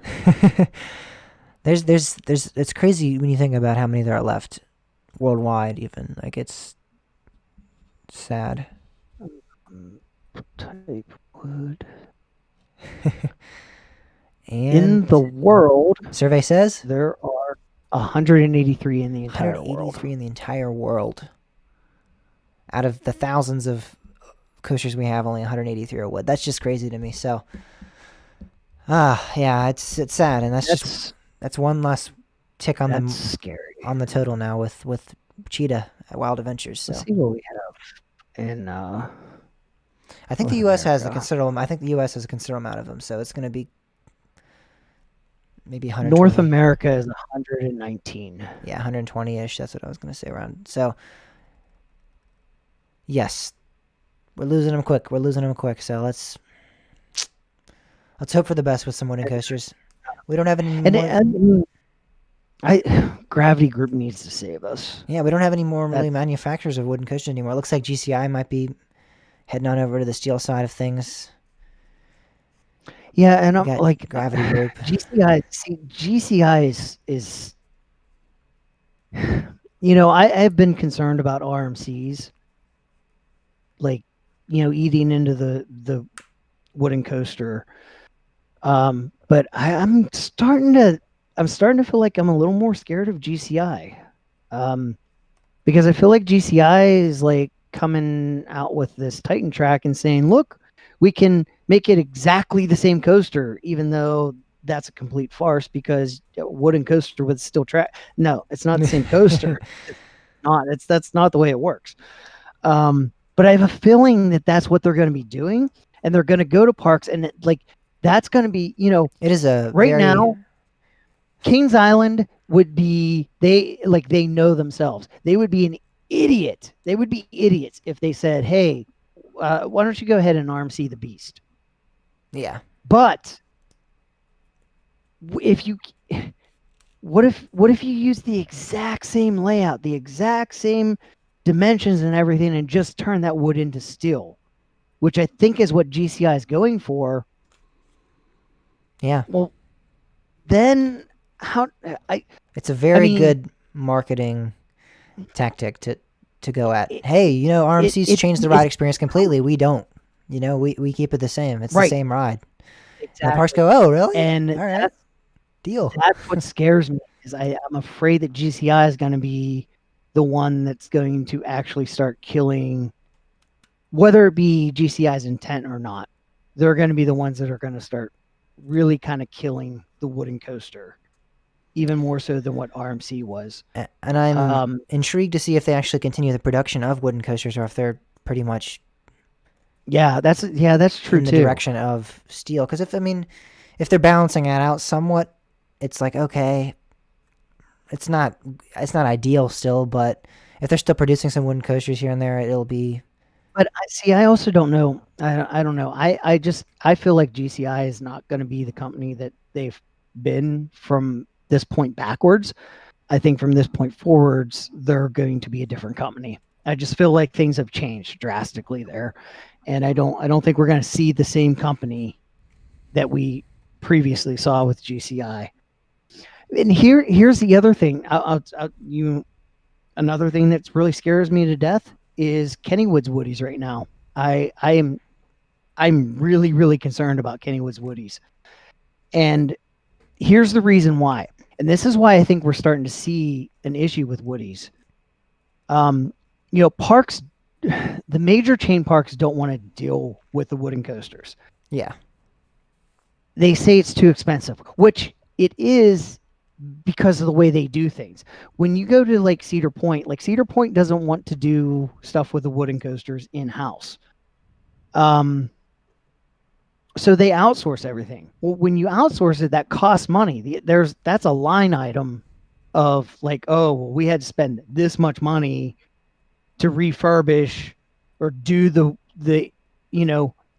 there's. It's crazy when you think about how many there are left. worldwide. Even like it's sad. Type wood. And In the world, survey says there are 183 in the entire world. 183 in the entire world. Out of the thousands of coasters we have, only 183 are wood. That's just crazy to me. So, yeah, it's sad, and that's one less tick on That's scary. the total now with Cheetah at Wild Adventures. So Let's see what we have in. I think North the U.S. has a America. considerable. I think the U.S. has a considerable amount of them. So it's going to be maybe 120. North America is 119. Yeah, 120-ish. That's what I was going to say around. So yes, we're losing them quick. So let's hope for the best with some wooden coasters. We don't have any more. And Gravity Group needs to save us. Yeah, we don't have any more really manufacturers of wooden coasters anymore. It looks like GCI might be heading on over to the steel side of things. Yeah, and We I'm got like Gravity Group. GCI. See, GCI is I've been concerned about RMCs, like eating into the wooden coaster. But I'm starting to feel like I'm a little more scared of GCI, because I feel like GCI is like coming out with this Titan track and saying, look, we can make it exactly the same coaster, even though that's a complete farce, because a wooden coaster with steel track. No, it's not the same coaster. That's not the way it works. But I have a feeling that that's what they're going to be doing, and they're going to go to parks, and that's going to be, it is a now Kings Island would be, they know themselves. They would be an idiot. They would be idiots if they said, hey, why don't you go ahead and RMC the Beast? Yeah. But what if you use the exact same layout, the exact same dimensions and everything, and just turn that wood into steel, which I think is what GCI is going for. Yeah. Well, then it's a very good marketing tactic to go at. Hey, RMC's changed the ride experience completely. We don't. We keep it the same. It's the same ride. Exactly. And the parks go, oh, really? And all right, deal. That's what scares me, is I'm afraid that GCI is going to be the one that's going to actually start killing, whether it be GCI's intent or not. They're going to be the ones that are going to start really kind of killing the wooden coaster, even more so than what RMC was. And I'm intrigued to see if they actually continue the production of wooden coasters, or if they're pretty much that's true in the direction of steel. Because if they're balancing it out somewhat, it's like, okay, it's not ideal still, but if they're still producing some wooden coasters here and there, it'll be. But I also don't know. I don't know. I feel like GCI is not going to be the company that they've been from this point backwards. I think from this point forwards, they're going to be a different company. I just feel like things have changed drastically there, and I don't think we're going to see the same company that we previously saw with GCI. And here's the other thing. Another thing that really scares me to death is Kennywood's Woodies right now. I'm really, really concerned about Kennywood's Woodies. And here's the reason why. And this is why I think we're starting to see an issue with Woodies. Parks, the major chain parks don't want to deal with the wooden coasters. Yeah. They say it's too expensive, which it is, because of the way they do things. When you go to Cedar Point doesn't want to do stuff with the wooden coasters in-house. So they outsource everything. Well, when you outsource it, that costs money. That's a line item of we had to spend this much money to refurbish or do the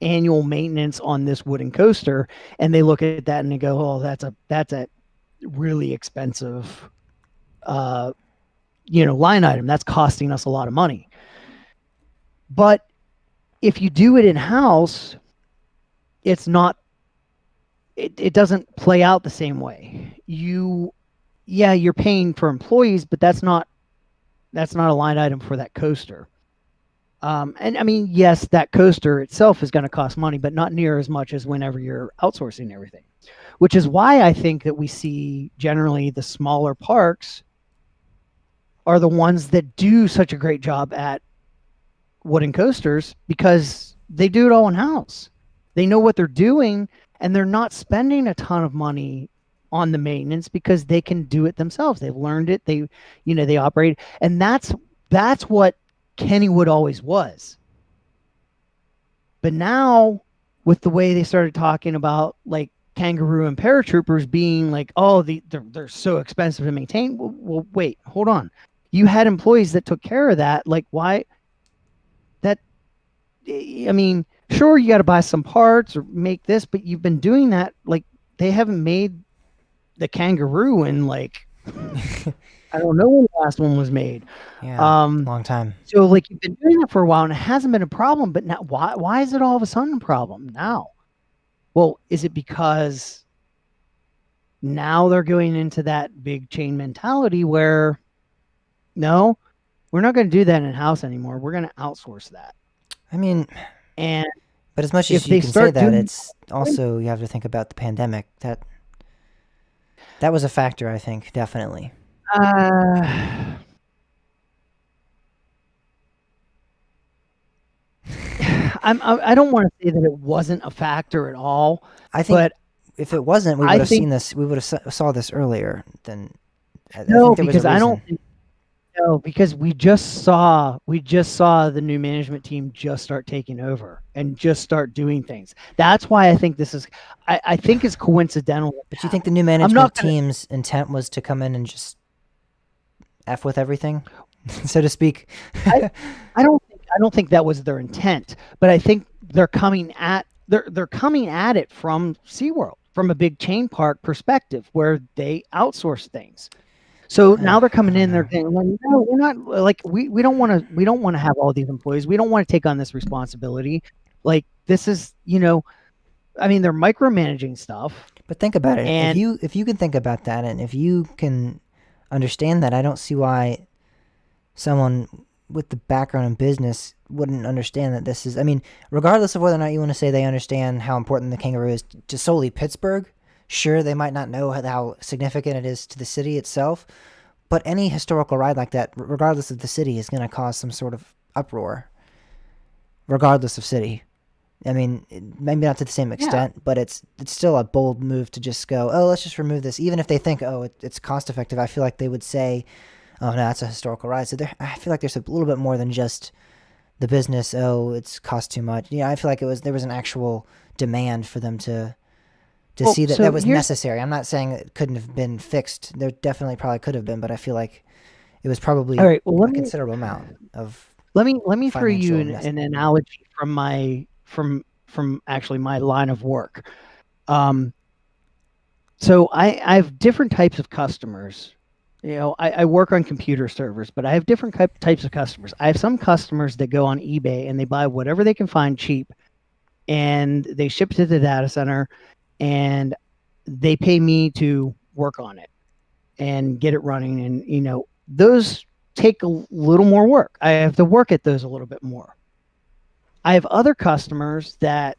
annual maintenance on this wooden coaster, and they look at that and they go, oh, that's a really expensive line item. That's costing us a lot of money. But if you do it in-house, it's not, it doesn't play out the same way. You're paying for employees, but that's not That's not a line item for that coaster. And I mean, yes, that coaster itself is going to cost money, but not near as much as whenever you're outsourcing everything, which is why I think that we see generally the smaller parks are the ones that do such a great job at wooden coasters because they do it all in house. They know what they're doing and they're not spending a ton of money on the maintenance because they can do it themselves. They've learned it. They operate, and that's what Kennywood always was. But now, with the way they started talking about like Kangaroo and paratroopers being like, oh, they're so expensive to maintain. Well, wait, hold on. You had employees that took care of that. Like, why? That, I mean, sure, you got to buy some parts or make this, but you've been doing that. Like, they haven't made the Kangaroo in like I don't know when the last one was made. Yeah, long time. So like you've been doing it for a while and it hasn't been a problem, but now why is it all of a sudden a problem now? Well, is it because now they're going into that big chain mentality where no, we're not going to do that in house anymore. We're going to outsource that. I mean, and but as much as you can say that, it's also you have to think about the pandemic. That was a factor, I think, definitely. I don't want to say that it wasn't a factor at all. I think but if it wasn't, we would have seen this. We would have saw this earlier. Then no, because I don't. No, because we just saw the new management team just start taking over and just start doing things. That's why I think this is. I think it's coincidental. But you think the new management team's intent was to come in and just F with everything, so to speak? I don't think that was their intent, but I think they're coming at it from SeaWorld, from a big chain park perspective where they outsource things. So now they're coming in, they're saying, well, no, we're not like we don't want to have all these employees. We don't want to take on this responsibility. Like this is, I mean, they're micromanaging stuff. But think about it. And if you can think about that and if you can understand that, I don't see why someone with the background in business wouldn't understand that this is, I mean, regardless of whether or not you want to say they understand how important the Kangaroo is to solely Pittsburgh, sure, they might not know how significant it is to the city itself, but any historical ride like that, regardless of the city, is going to cause some sort of uproar, regardless of city. I mean, maybe not to the same extent, but it's still a bold move to just go, oh, let's just remove this. Even if they think, oh, it's cost effective, I feel like they would say, oh, no, that's a historical ride. So I feel like there's a little bit more than just the business, oh, it's cost too much. Yeah, I feel like there was an actual demand for them to see that was necessary. I'm not saying it couldn't have been fixed. There definitely probably could have been, but I feel like it was probably a considerable amount of. Let me throw you an analogy from actually my line of work. So I have different types of customers. I work on computer servers, but I have different types of customers. I have some customers that go on eBay and they buy whatever they can find cheap, and they ship it to the data center, and they pay me to work on it and get it running. And those take a little more work. I have to work at those a little bit more. I have other customers that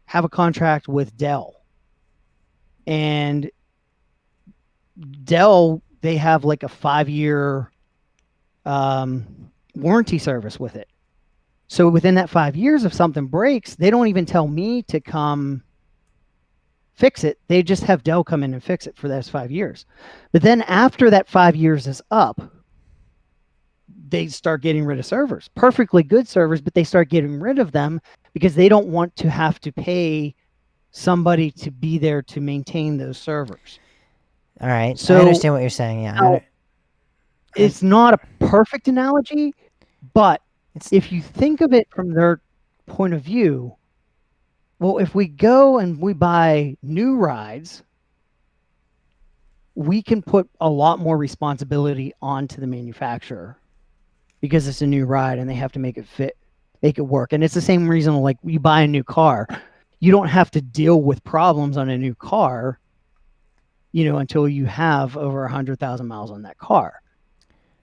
have a contract with Dell, and Dell, they have like a 5-year warranty service with it. So within that 5 years, if something breaks, they don't even tell me to come fix it. They just have Dell come in and fix it for those 5 years. But then after that 5 years is up, they start getting rid of servers, perfectly good servers, but they start getting rid of them because they don't want to have to pay somebody to be there to maintain those servers. All right. So I understand what you're saying. Yeah. It's not a perfect analogy, but if you think of it from their point of view, well, if we go and we buy new rides, we can put a lot more responsibility onto the manufacturer because it's a new ride and they have to make it fit, make it work. And it's the same reason, like you buy a new car, you don't have to deal with problems on a new car, until you have over 100,000 miles on that car.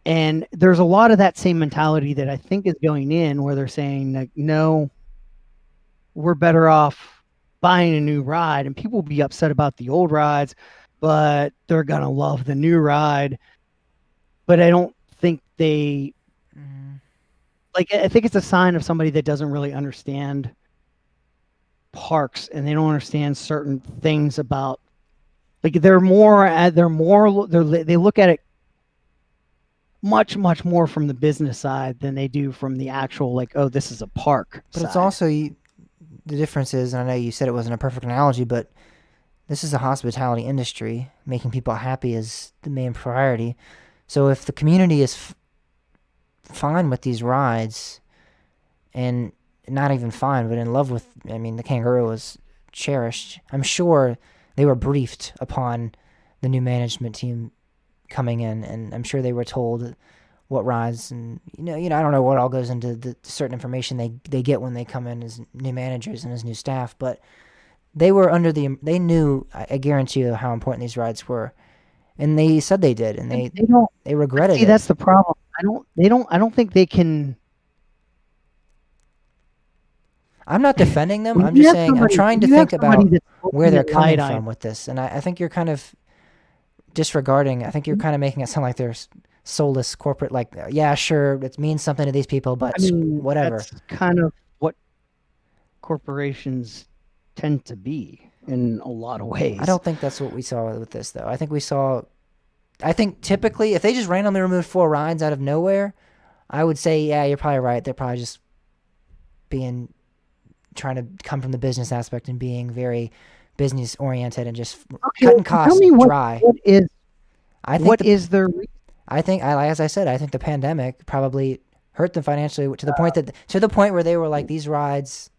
And there's a lot of that same mentality that I think is going in, where they're saying like, no, we're better off buying a new ride, and people will be upset about the old rides, but they're gonna love the new ride. But I don't think they like. I think it's a sign of somebody that doesn't really understand parks, and they don't understand certain things about. Like they look at it much more from the business side than they do from the actual like, oh, this is a park But side. it's also the difference is, and I know you said it wasn't a perfect analogy, but this is a hospitality industry. Making people happy is the main priority. So if the community is fine with these rides, and not even fine, but in love with, I mean, the kangaroo was cherished. I'm sure they were briefed upon the new management team coming in, and I'm sure they were told what rides, and I don't know what all goes into the certain information they get when they come in as new managers and as new staff, but they knew, I guarantee you, how important these rides were, and they said they did, and They don't they regretted see. it. That's the problem. I don't think they can. I'm not defending them. When I'm you just have saying, I'm somebody, trying to when you have think somebody about that's where looking they're at coming light from with this, and I think you're kind of disregarding. I think you're kind of making it sound like they're soulless corporate. Like, yeah, sure, it means something to these people, but I mean, whatever. that's kind of what corporations tend to be in a lot of I ways. don't think that's what we saw with this, though. I think typically, if they just randomly removed 4 rides out of nowhere, I would say, yeah, you're probably right. They're probably just trying to come from the business aspect and being very business oriented and just Okay, cutting tell costs me dry. what is I think what is the I think, as I said, I think the pandemic probably hurt them financially to the point where they were like, these rides,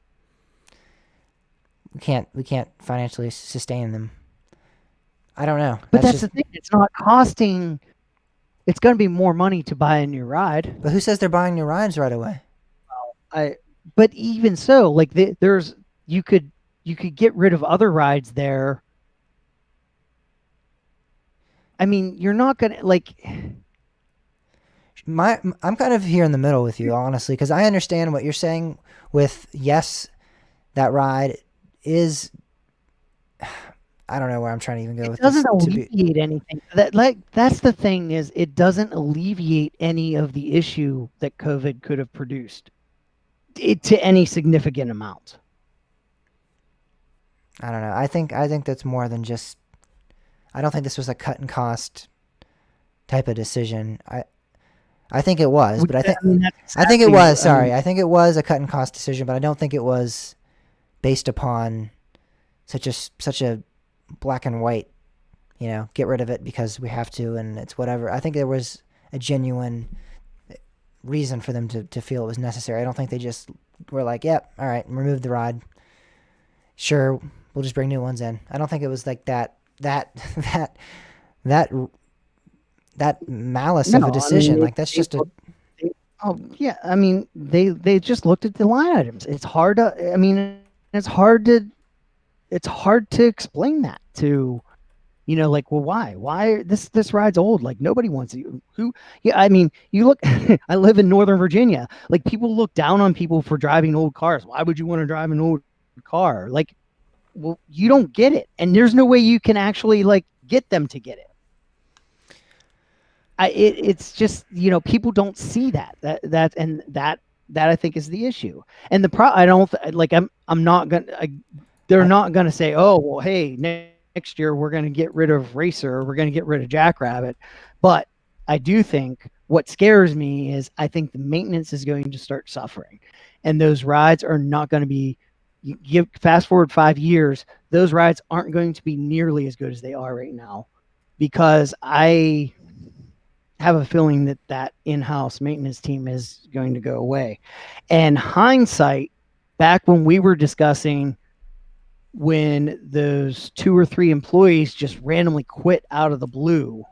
we can't financially sustain them. I don't know. But that's the thing. It's not costing. It's going to be more money to buy a new ride. But who says they're buying new rides right away? But even so, like you could get rid of other rides there. I mean, you're not gonna like. I'm kind of here in the middle with you, honestly, because I understand what you're saying. With yes, that ride is. I don't know where I'm trying to even go with this. It doesn't alleviate anything. That's the thing, is it doesn't alleviate any of the issue that COVID could have produced to any significant amount. I don't know. I think that's more than just. I don't think this was a cut and cost type of decision. I think it was, but I think it was. Sorry, I think it was a cut and cost decision, but I don't think it was based upon such a black and white. Get rid of it because we have to, and it's whatever. I think there was a genuine reason for them to feel it was necessary. I don't think they just were like, "Yep, all right, remove the ride. Sure, we'll just bring new ones in." I don't think it was like that malice of a decision. Like that's just a. Oh yeah, I mean they just looked at the line items. It's hard to. I mean, it's hard to explain that to. Like, well, why this ride's old, like nobody wants it. Yeah, I mean, you look. I live in Northern Virginia. Like, people look down on people for driving old cars. Why would you want to drive an old car? Like, well, you don't get it, and there's no way you can actually like get them to get it. It's just, people don't see that I think is the issue. And I don't like, I'm not gonna, they're not gonna say, oh well, hey, next year we're gonna get rid of Racer, we're gonna get rid of Jackrabbit. But I do think what scares me is I think the maintenance is going to start suffering, and those rides are not going to be. Fast forward 5 years, those rides aren't going to be nearly as good as they are right now, because I have a feeling that in-house maintenance team is going to go away. And hindsight, back when we were discussing when those 2 or 3 employees just randomly quit out of the blue,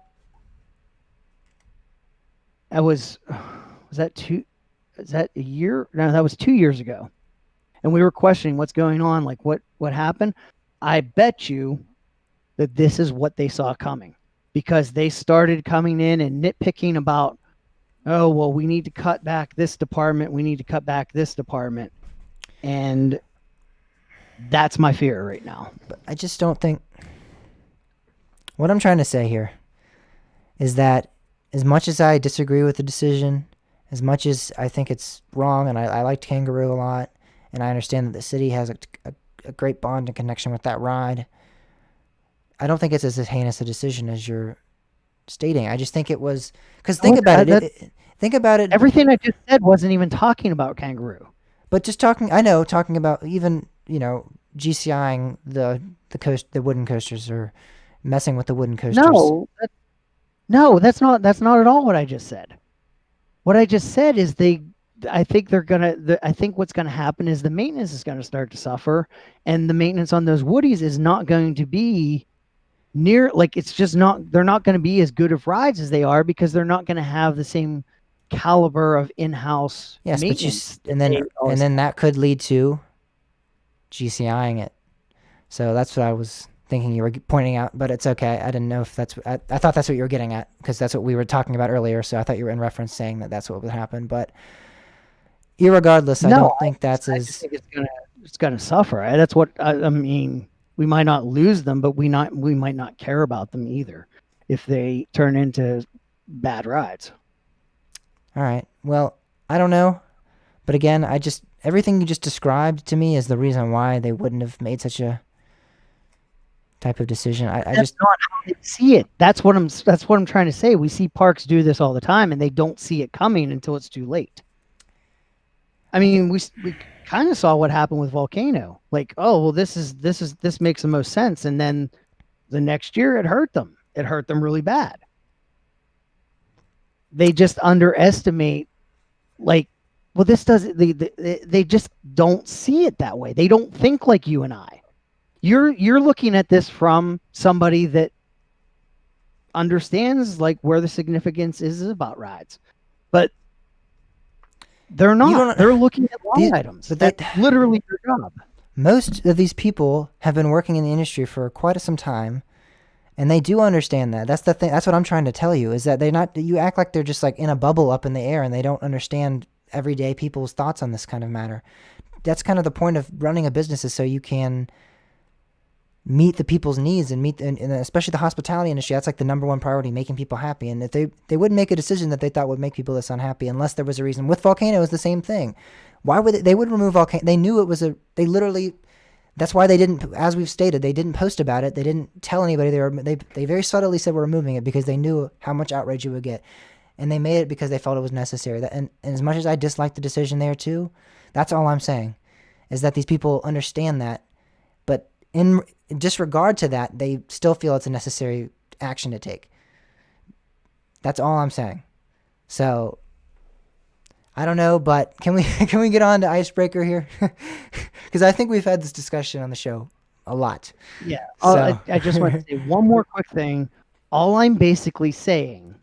was that a year? No, that was 2 years ago. And we were questioning what's going on, like what happened. I bet you that this is what they saw coming, because they started coming in and nitpicking about oh, well, we need to cut back this department. We need to cut back this department. And that's my fear right now. But I just don't think. What I'm trying to say here is that as much as I disagree with the decision, as much as I think it's wrong, and I liked Kangaroo a lot, and I understand that the city has a great bond and connection with that ride, I don't think it's as heinous a decision as you're stating. I just think it was because think about think about it. Everything I just said wasn't even talking about Kangaroo. But just talking, I know talking about even GCIing the wooden coasters or messing with the wooden coasters. No, that's not at all what I just said. What I just said is I think I think what's gonna happen is the maintenance is gonna start to suffer, and the maintenance on those Woodies is not going to be near, like, it's just not, they're not going to be as good of rides as they are because they're not going to have the same caliber of in-house Yes, but maintenance. and then that could lead to GCIing it. So that's what I was thinking you were pointing out, but it's okay. I didn't know if I thought that's what you were getting at because that's what we were talking about earlier. So I thought you were in reference saying that that's what would happen. But irregardless, I don't think that's I just think it's gonna suffer. That's what I mean. We might not lose them, but we might not care about them either if they turn into bad rides. All right. Well, I don't know, but again, everything you just described to me is the reason why they wouldn't have made such a type of decision. I just not how they see it. That's what I'm trying to say. We see parks do this all the time, and they don't see it coming until it's too late. I mean, we kind of saw what happened with Volcano. Like, oh, well, this makes the most sense, and then the next year it hurt them. It hurt them really bad. They just underestimate, like, well, this doesn't. They just don't see it that way. They don't think like you and I. You're looking at this from somebody that understands like where the significance is about rides, but they're not. They're looking at line items. But that's literally their job. Most of these people have been working in the industry for quite some time, and they do understand that. That's the thing. That's what I'm trying to tell you is that they're not. You act like they're just like in a bubble up in the air, and they don't understand everyday people's thoughts on this kind of matter. That's kind of the point of running a business, is so you can meet the people's needs and and especially the hospitality industry. That's like the number one priority, making people happy. And if they wouldn't make a decision that they thought would make people this unhappy unless there was a reason. With Volcano, it was the same thing. Why would they would remove Volcano? They knew it was they literally, that's why they didn't, as we've stated, they didn't post about it. They didn't tell anybody they very subtly said we're removing it because they knew how much outrage you would get. And they made it because they felt it was necessary. And as much as I dislike the decision there too, that's all I'm saying is that these people understand that, but in disregard to that, they still feel it's a necessary action to take. That's all I'm saying. So I don't know, but can we get on to Icebreaker here? Because I think we've had this discussion on the show a lot. Yeah. So. I just want to say one more quick thing. All I'm basically saying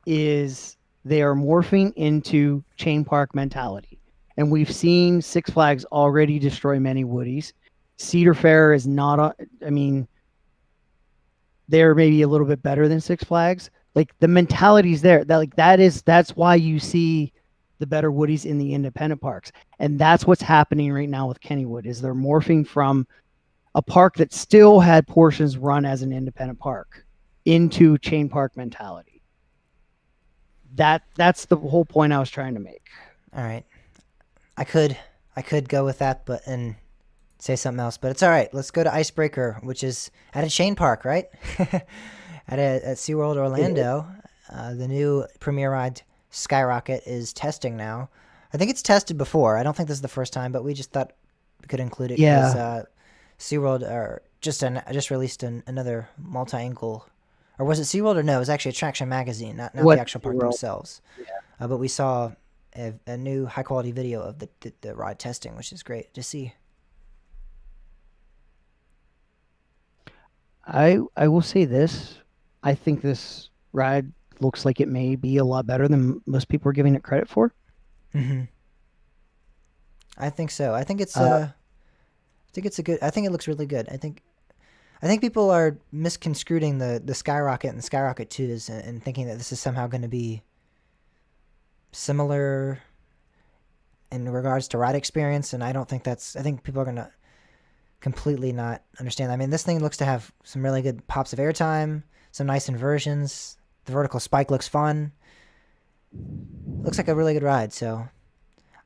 is they are morphing into chain park mentality. And we've seen Six Flags already destroy many Woodies. Cedar Fair is not I mean, they're maybe a little bit better than Six Flags. Like the mentality's there. That's why you see the better Woodies in the independent parks. And that's what's happening right now with Kennywood is they're morphing from a park that still had portions run as an independent park into chain park mentality. That's the whole point I was trying to make. All right. I could go with that, and say something else, but it's all right. Let's go to Icebreaker, which is at a chain park, right? at SeaWorld Orlando. The new premier ride Skyrocket is testing now. I think it's tested before. I don't think this is the first time, but we just thought we could include it because SeaWorld just released another multi-angle, or was it SeaWorld or no? It was actually Attraction Magazine, not the actual park themselves. Yeah. But we saw a new high-quality video of the ride testing, which is great to see. I will say this. I think this ride looks like it may be a lot better than most people are giving it credit for. Mm-hmm. I think so. I think it's I think it looks really good. I think people are misconstruing the Skyrocket and the Skyrocket 2s and thinking that this is somehow going to be similar in regards to ride experience, and I don't think that's. I think people are gonna completely not understand. I mean, this thing looks to have some really good pops of airtime, some nice inversions. The vertical spike looks fun. Looks like a really good ride. So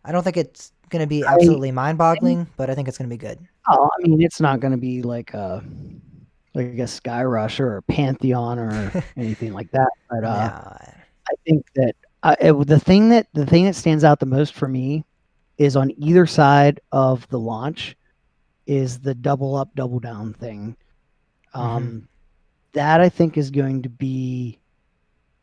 I don't think it's going to be absolutely mind-boggling, but I think it's going to be good. Oh, I mean, it's not going to be like a Sky Rush or a Pantheon or anything like that. But Nah. I think that the thing that stands out the most for me is on either side of the launch is the double up, double down thing. That I think is going to be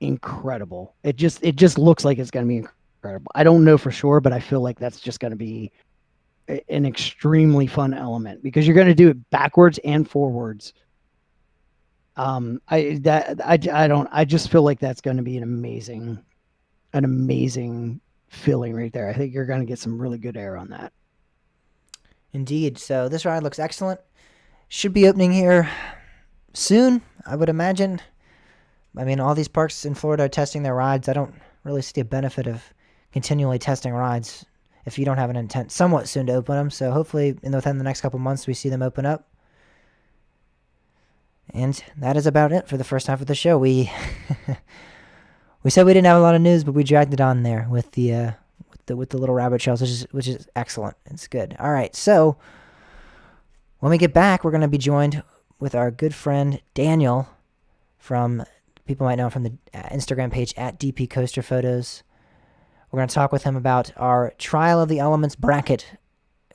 incredible. It just looks like it's going to be incredible. I don't know for sure, but I feel like that's just going to be an extremely fun element because you're going to do it backwards and forwards. I just feel like that's going to be an amazing feeling right there. I think you're going to get some really good air on that. Indeed. So this ride looks excellent. Should be opening here soon, I would imagine. I mean, all these parks in Florida are testing their rides. I don't really see a benefit of continually testing rides if you don't have an intent somewhat soon to open them. So hopefully within the next couple months we see them open up. And that is about it for the first half of the show. We said we didn't have a lot of news, but we dragged it on there with the little rabbit trails, which is excellent. It's good. All right, so when we get back, we're going to be joined with our good friend Daniel from, people might know him from the Instagram page at DP Coaster Photos. We're going to talk with him about our Trial of the Elements bracket,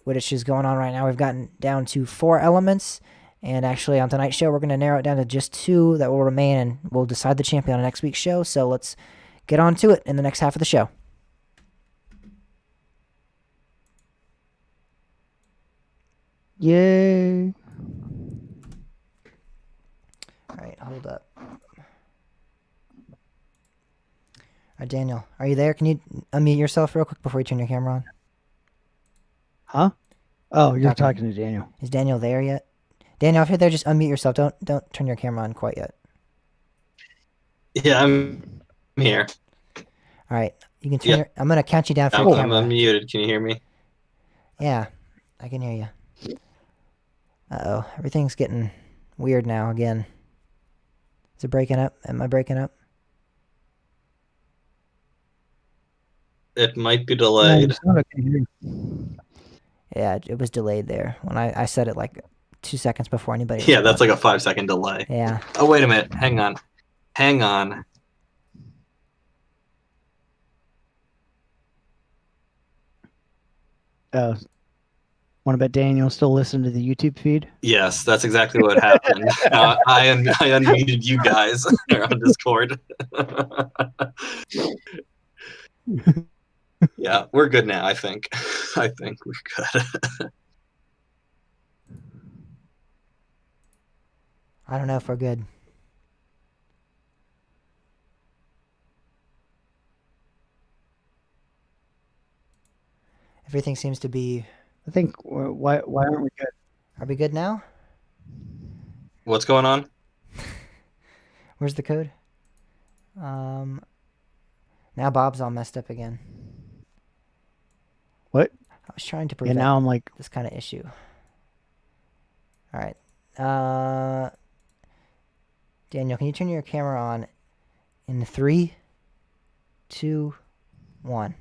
which is going on right now. We've gotten down to 4 elements, and actually on tonight's show, we're going to narrow it down to just 2 that will remain, and we'll decide the champion on next week's show. So let's get on to it in the next half of the show. Yay. All right, hold up. All right, Daniel, are you there? Can you unmute yourself real quick before you turn your camera on? Huh? Oh, you're talking to Daniel. Is Daniel there yet? Daniel, if you're there, just unmute yourself. Don't turn your camera on quite yet. Yeah, I'm here. All right, you can turn. I'm gonna count you down for your camera. I'm unmuted. Can you hear me? Yeah, I can hear you. Uh-oh, everything's getting weird now again. Is it breaking up? Am I breaking up? It might be delayed. Yeah, it was delayed there when I said it like 2 seconds before anybody. Yeah, that's like a 5-second delay. Yeah. Oh, wait a minute. Hang on. Want to bet Daniel still listen to the YouTube feed? Yes, that's exactly what happened. I unmuted you guys on Discord. Yeah, we're good now, I think. I think we're good. I don't know if we're good. Everything seems to be... I think, why aren't we good? Are we good now? What's going on? Where's the code? Now Bob's all messed up again. What? I was trying to prevent now I'm like this kind of issue. All right. Daniel, can you turn your camera on in 3, 2, 1?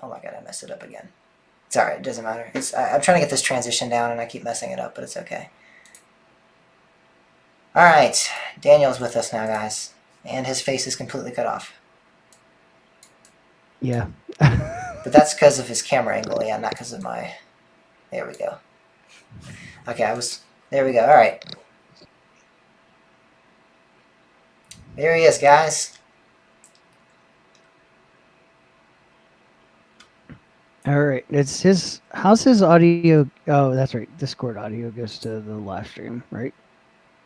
Oh my god, I messed it up again. It's alright, it doesn't matter. I'm trying to get this transition down and I keep messing it up, but it's okay. Alright, Daniel's with us now, guys. And his face is completely cut off. Yeah. But that's because of his camera angle, yeah, not because of my... There we go. Okay, there we go, alright. There he is, guys. All right. It's his... How's his audio... Oh, that's right. Discord audio goes to the live stream, right?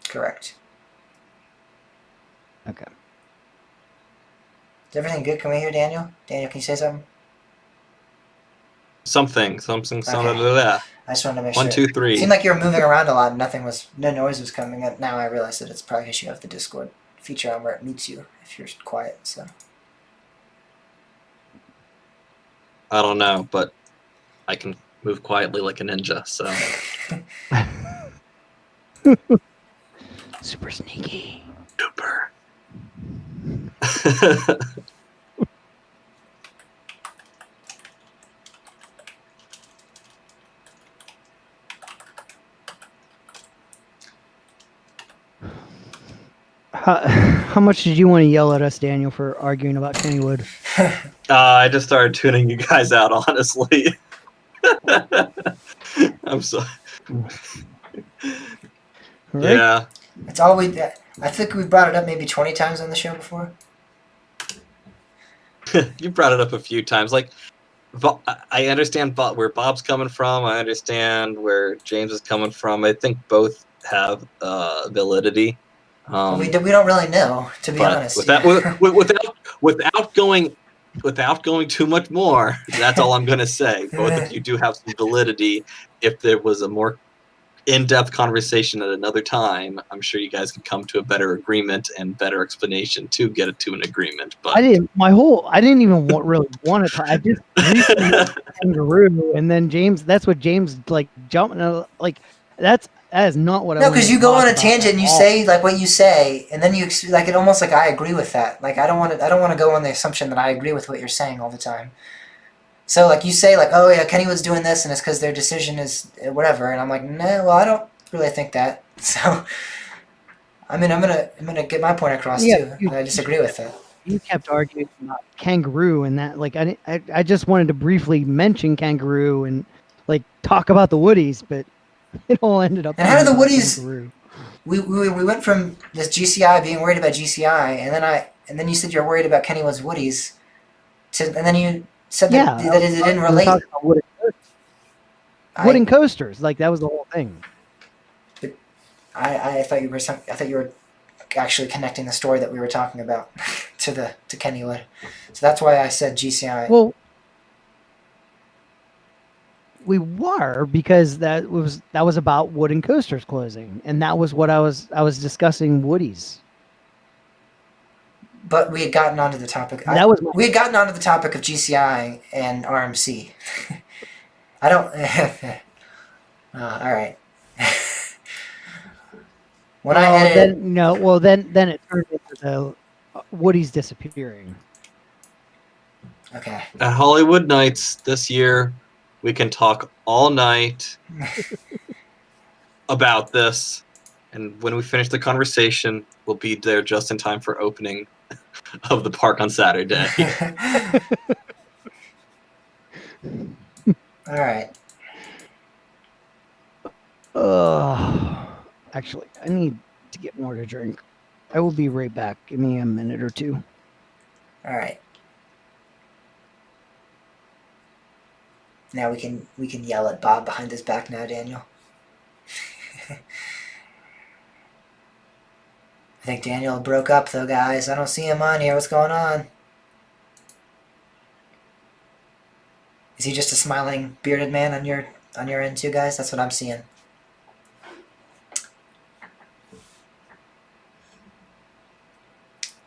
Correct. Okay. Is everything good? Can we hear Daniel? Daniel, can you say something? Something. Okay. I just wanted to make sure. 1, 2, 3. It seemed like you were moving around a lot and no noise was coming up. Now I realize that it's probably because you have the Discord feature on where it mutes you if you're quiet. So I don't know, but I can move quietly like a ninja. So Super sneaky. super. How much did you want to yell at us, Daniel, for arguing about Kennywood? I just started tuning you guys out, honestly. I'm sorry. Right? Yeah. it's always. I think we brought it up maybe 20 times on the show before. You brought it up a few times. Like, I understand where Bob's coming from. I understand where James is coming from. I think both have validity. We don't really know, to be But honest. without going too much more, that's all I'm going to say. Both of you do have some validity. If there was a more in-depth conversation at another time, I'm sure you guys could come to a better agreement and better explanation to get it to an agreement. But I didn't even really want to talk. I just briefly kangaroo, and then James. That's what James like jumping like. That is not what I. No, because because you go on a tangent and you say like what you say, and then you like it almost like I agree with that. Like I don't want to go on the assumption that I agree with what you're saying all the time. So like you say like, oh yeah, Kennywood's doing this and it's because their decision is whatever, and I'm like, no, well I don't really think that. So I mean I'm gonna get my point across too. And I disagree with it. You kept arguing about kangaroo and that like I just wanted to briefly mention kangaroo and like talk about the Woodies, but it all ended up. And how did the being about Woodies? kangaroo. We went from this GCI being worried about GCI, and then you said you're worried about Kennywood's Woodies, and then you said that it didn't relate. Wooden coasters, like that was the whole thing. But I thought you were actually connecting the story that we were talking about to Kennywood, so that's why I said GCI. Well, we were, because that was about wooden coasters closing, and that was what I was discussing Woodies. But we had gotten onto the topic. We had gotten onto the topic of GCI and RMC. I don't. All right. When I edited, then it turned into the Woodies disappearing. Okay. At Hollywood Nights this year, we can talk all night about this, and when we finish the conversation, we'll be there just in time for opening of the park on Saturday. All right. Actually, I need to get more to drink. I will be right back. Give me a minute or two. All right. Now we can yell at Bob behind his back now, Daniel. I think Daniel broke up though, guys. I don't see him on here. What's going on? Is he just a smiling bearded man on your end too, guys? That's what I'm seeing.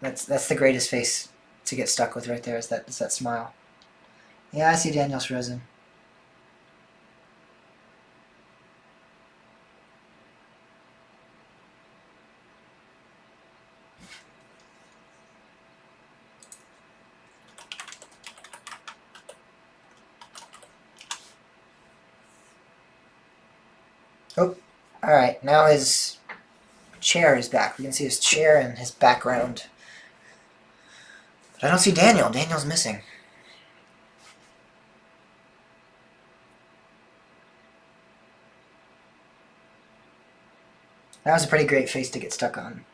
That's the greatest face to get stuck with right there. Is that smile? Yeah, I see Daniel's frozen. Oh, all right. Now his chair is back. We can see his chair and his background. But I don't see Daniel. Daniel's missing. That was a pretty great face to get stuck on.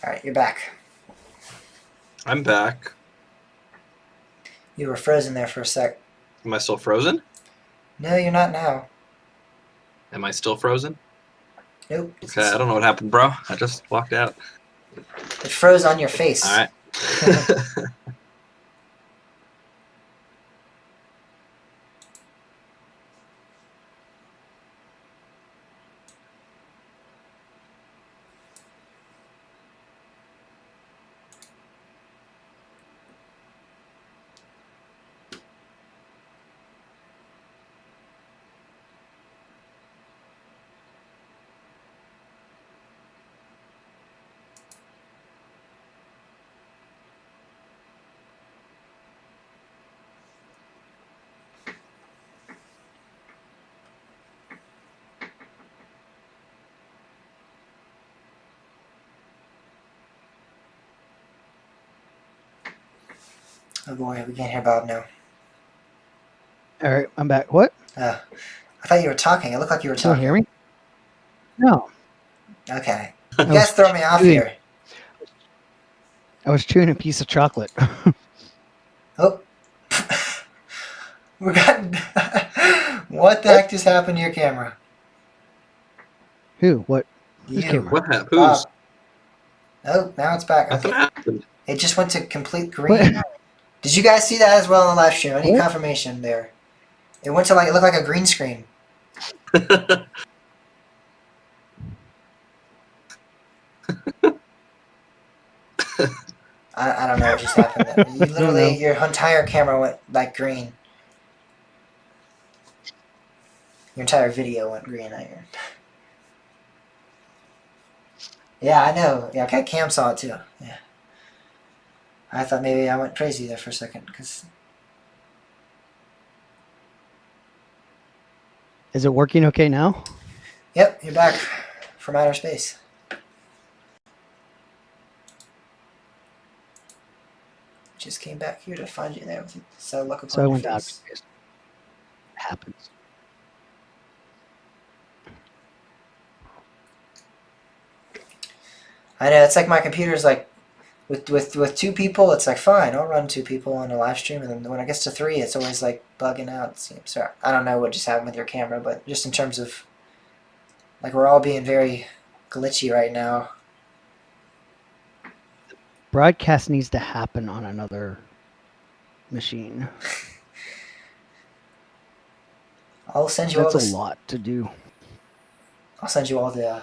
All right, you're back. I'm back. You were frozen there for a sec. Am I still frozen? No, you're not now. Am I still frozen? Nope. Okay, I don't know what happened, bro. I just walked out. It froze on your face. All right. Oh boy, we can't hear Bob now. All right, I'm back. What? I thought you were talking. It looked like you were Can't talking. hear me? No. Okay. I You guys was throw me off chewing- here. I was chewing a piece of chocolate. Oh. We got. What the heck just happened to your camera? Who? What? Whose You. camera? What happened? Bob. Who's? Oh, now it's back. Nothing Okay. happened. It just went to complete green. What? Did you guys see that as well on the live stream? I need What? confirmation there. It went to it looked like a green screen. I don't know what just happened there. You literally, your entire camera went like green. Your entire video went green. Yeah, I know. Yeah, okay, Cam saw it too. Yeah. I thought maybe I went crazy there for a second because Is it working okay now? yep, you're back from outer space. Just came back here to find you there with a sad look upon So I your went to outer face. space. It happens. I know it's like my computer's like with two people, it's like fine. I'll run two people on a live stream, and then when it gets to three, it's always like bugging out. It seems. So I don't know what just happened with your camera, but just in terms of like we're all being very glitchy right now. Broadcast needs to happen on another machine. I'll send you all That's this. a lot to do. I'll send you all the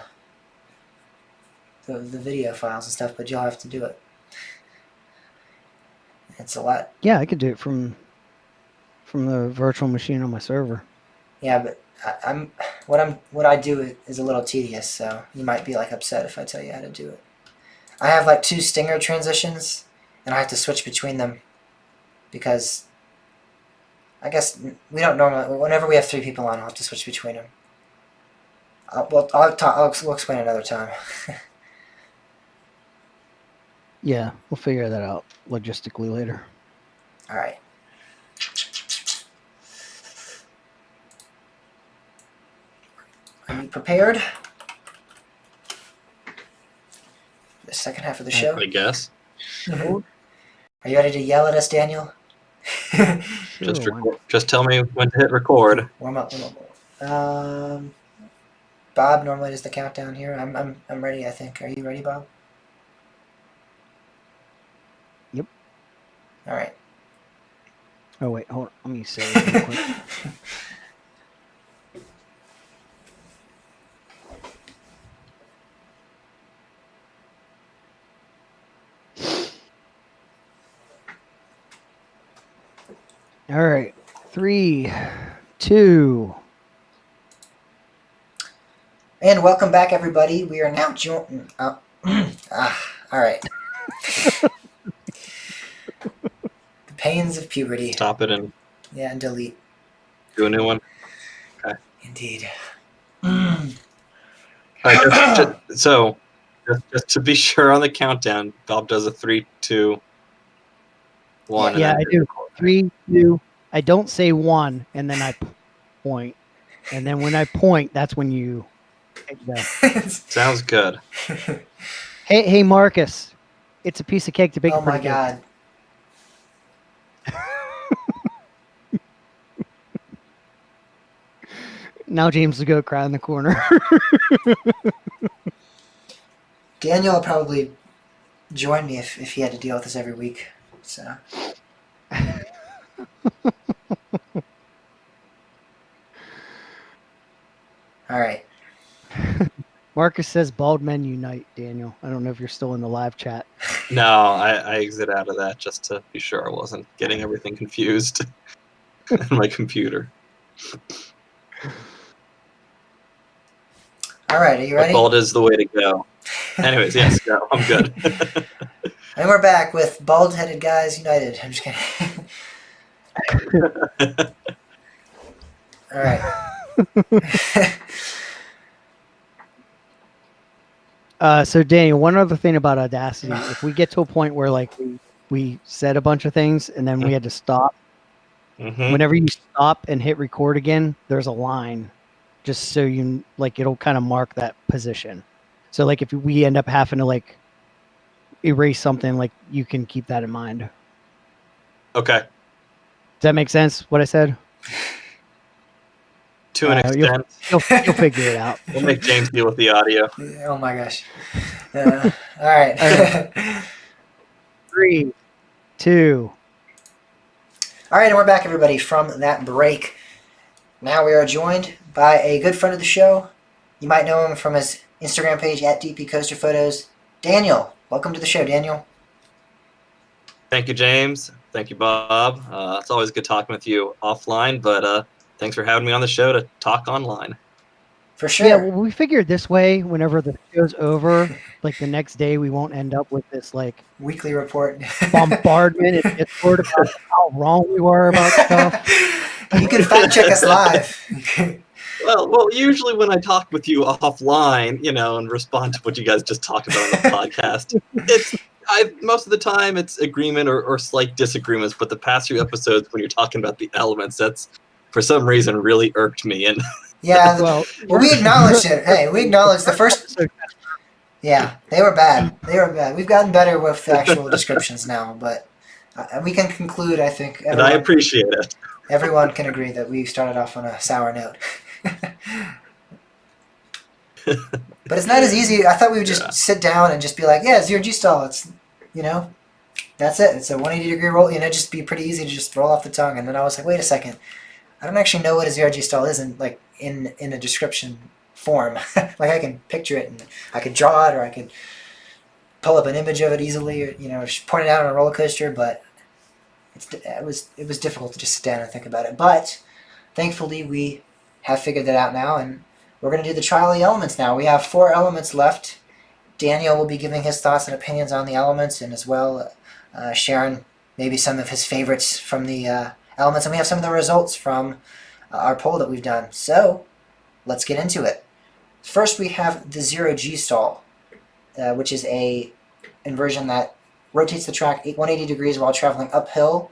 video files and stuff, but you'll have to do it. It's a lot. Yeah, I could do it from the virtual machine on my server. Yeah, but what I do is a little tedious, so you might be like upset if I tell you how to do it. I have like 2 stinger transitions, and I have to switch between them because I guess we don't normally. Whenever we have 3 people on, I'll have to switch between them. We'll explain another time. Yeah, we'll figure that out logistically later. All right. Are you prepared? The second half of the show. I guess. Are you ready to yell at us, Daniel? Just Sure, why just tell me when to hit record. Warm up. Bob normally does the countdown here. I'm ready. I think. Are you ready, Bob? Yep. All right. Oh wait, hold on. Let me say it real quick. All right, 3, 2. And welcome back, everybody. We are now joined. All right. The pains of puberty. Stop it and Yeah, and delete. do a new one. Indeed. All right, just to be sure on the countdown, Bob does a 3, 2, 1. and Yeah, then I do. 3, 2. I don't say 1, and then I point, and then when I point, that's when you. Sounds good. Hey, Marcus, it's a piece of cake to bake. Oh my pretty good. God. Now James will go cry in the corner. Daniel will probably join me if he had to deal with this every week. So. All right. Marcus says bald men unite, Daniel. I don't know if you're still in the live chat. No, I exit out of that just to be sure I wasn't getting everything confused on my computer. All right, are you But ready? bald is the way to go. Anyways, yes, no, I'm good. And we're back with Bald-Headed Guys United. I'm just kidding. All right. So Daniel, one other thing about Audacity, if we get to a point where like we said a bunch of things and then we had to stop, Mhm. whenever you stop and hit record again, there's a line just so you like it'll kind of mark that position. So like if we end up having to like erase something, like you can keep that in mind. Okay, Does that make sense what I said? to an You'll- extent. You'll figure it out. We'll make James deal with the audio. Oh my gosh. All right. 3, 2. All right, and we're back, everybody, from that break. Now we are joined by a good friend of the show. You might know him from his Instagram page at DP Coaster Photos. Daniel, welcome to the show, Daniel. Thank you, James. Thank you, Bob. It's always good talking with you offline, but thanks for having me on the show to talk online. For sure. Yeah, well, we figured this way, whenever the show's over, like the next day, we won't end up with this like Weekly report. bombardment and Discord about how wrong we were about stuff. You can fact check us live. Well, usually when I talk with you offline, and respond to what you guys just talked about on the podcast, most of the time it's agreement or slight disagreements. But the past few episodes, when you're talking about the elements, that's for some reason really irked me. And Yeah, Well, we acknowledged it. Hey, we acknowledged the first. Yeah, they were bad. They were bad. We've gotten better with the actual descriptions now, but we can conclude, I think, and I appreciate it. everyone can agree that we started off on a sour note. But it's not as easy. I thought we would just sit down and just be like, yeah, zero G stall. It's, that's it. It's a 180-degree roll. Just be pretty easy to just roll off the tongue. And then I was like, wait a second. I don't actually know what a zero G stall is in a description form. Like I can picture it and I could draw it, or I could pull up an image of it easily, or just point it out on a roller coaster. But it was difficult to just sit down and think about it. But thankfully we have figured that out now, and we're going to do the trial of the elements now. We have 4 elements left. Daniel will be giving his thoughts and opinions on the elements, and as well sharing maybe some of his favorites from the elements, and we have some of the results from our poll that we've done. So let's get into it. First, we have the zero G stall, which is a inversion that rotates the track 180 degrees while traveling uphill,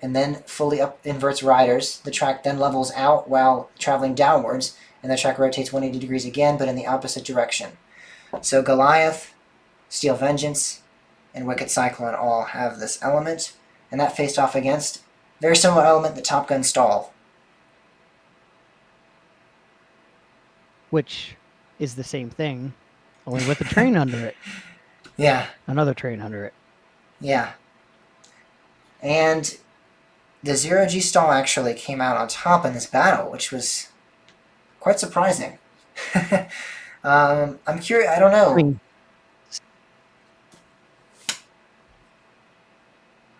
and then fully inverts riders. The track then levels out while traveling downwards, and the track rotates 180 degrees again, but in the opposite direction. So Goliath, Steel Vengeance, and Wicked Cyclone all have this element, and that faced off against very similar element, the Top Gun stall. which is the same thing, only with a train under it. Yeah, Another train under it. yeah. And the zero G stall actually came out on top in this battle, which was quite surprising. I'm curious. I don't know. I mean,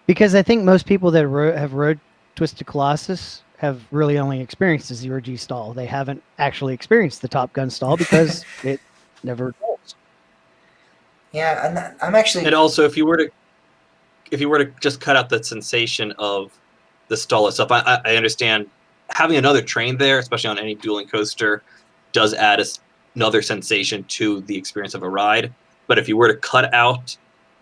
because I think most people that have rode Twisted Colossus have really only experienced the zero G stall. They haven't actually experienced the Top Gun stall because it never rolls. Yeah, I'm actually. And also, if you were to just cut out the sensation of the stall itself, I understand having another train there, especially on any dueling coaster, does add another sensation to the experience of a ride. But if you were to cut out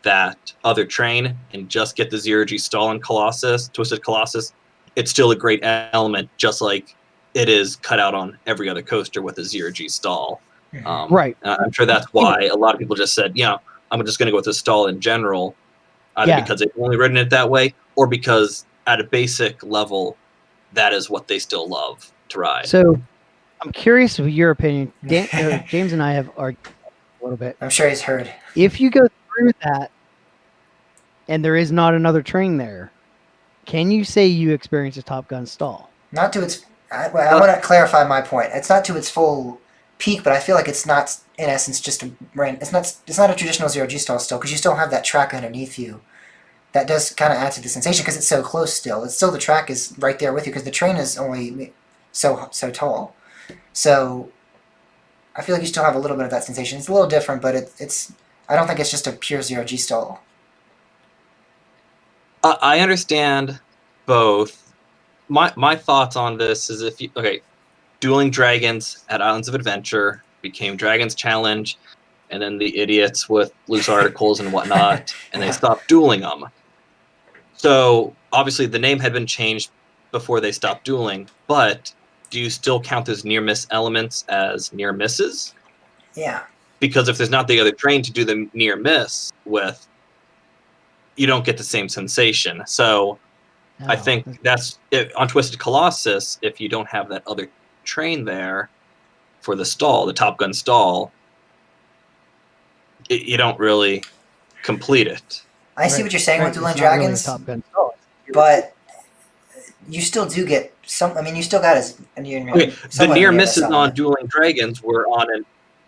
that other train and just get the zero G stall in Twisted Colossus, it's still a great element, just like it is cut out on every other coaster with a zero G stall. Right. I'm sure that's why a lot of people just said, I'm just going to go with the stall in general, either because they've only ridden it that way, or because at a basic level, that is what they still love to ride. So I'm curious of your opinion. James and I have argued a little bit. I'm sure he's heard. If you go through that and there is not another train there, can you say you experience a Top Gun stall? Not to its. I want to clarify my point. It's not to its full peak, but I feel like it's not, in essence, just a It's not. It's not a traditional zero G stall still, because you still have that track underneath you. That does kind of add to the sensation because it's so close still. It's still, the track is right there with you because the train is only so tall. So I feel like you still have a little bit of that sensation. It's a little different, but it's. I don't think it's just a pure zero G stall. I understand both. My thoughts on this is Dueling Dragons at Islands of Adventure became Dragon's Challenge, and then the idiots with loose articles and whatnot, and they stopped dueling them. So obviously the name had been changed before they stopped dueling, but do you still count those near miss elements as near misses? Yeah. Because if there's not the other train to do the near miss with, you don't get the same sensation. So I think that's it. On Twisted Colossus, if you don't have that other train there for the stall, the Top Gun stall, you don't really complete it. I see what you're saying with Dueling It's not really a Dragons, Top Gun stall. but you still do get some. I mean, you still got a near. The near misses on Dueling Dragons were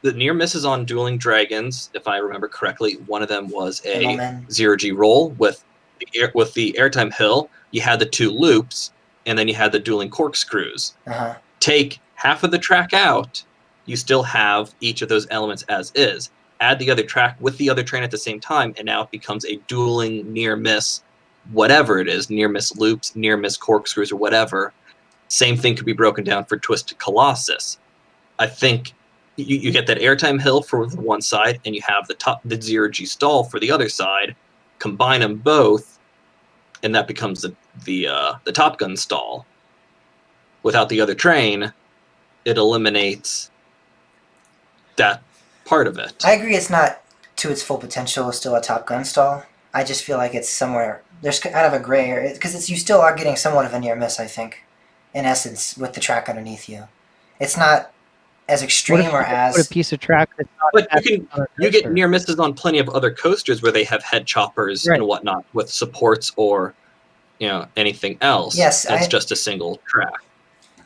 the near misses on Dueling Dragons, if I remember correctly. One of them was a zero G roll with the airtime hill. You had the two loops, and then you had the dueling corkscrews. Uh-huh. Take half of the track out, you still have each of those elements as is. Add the other track with the other train at the same time, and now it becomes a dueling near miss, whatever it is, near miss loops, near miss corkscrews, or whatever. Same thing could be broken down for Twisted Colossus. I think you get that airtime hill for the one side, and you have the zero G stall for the other side. Combine them both, and that becomes the Top Gun stall. Without the other train, it eliminates that part of it. I agree. It's not to its full potential. It's still a Top Gun stall. I just feel like it's somewhere. There's kind of a gray area because you still are getting somewhat of a near miss. I think, in essence, with the track underneath you, it's not as extreme or as. Put a piece of track that's not. But you get near misses on plenty of other coasters where they have head choppers and whatnot with supports or, anything else. Yes, it's just a single track.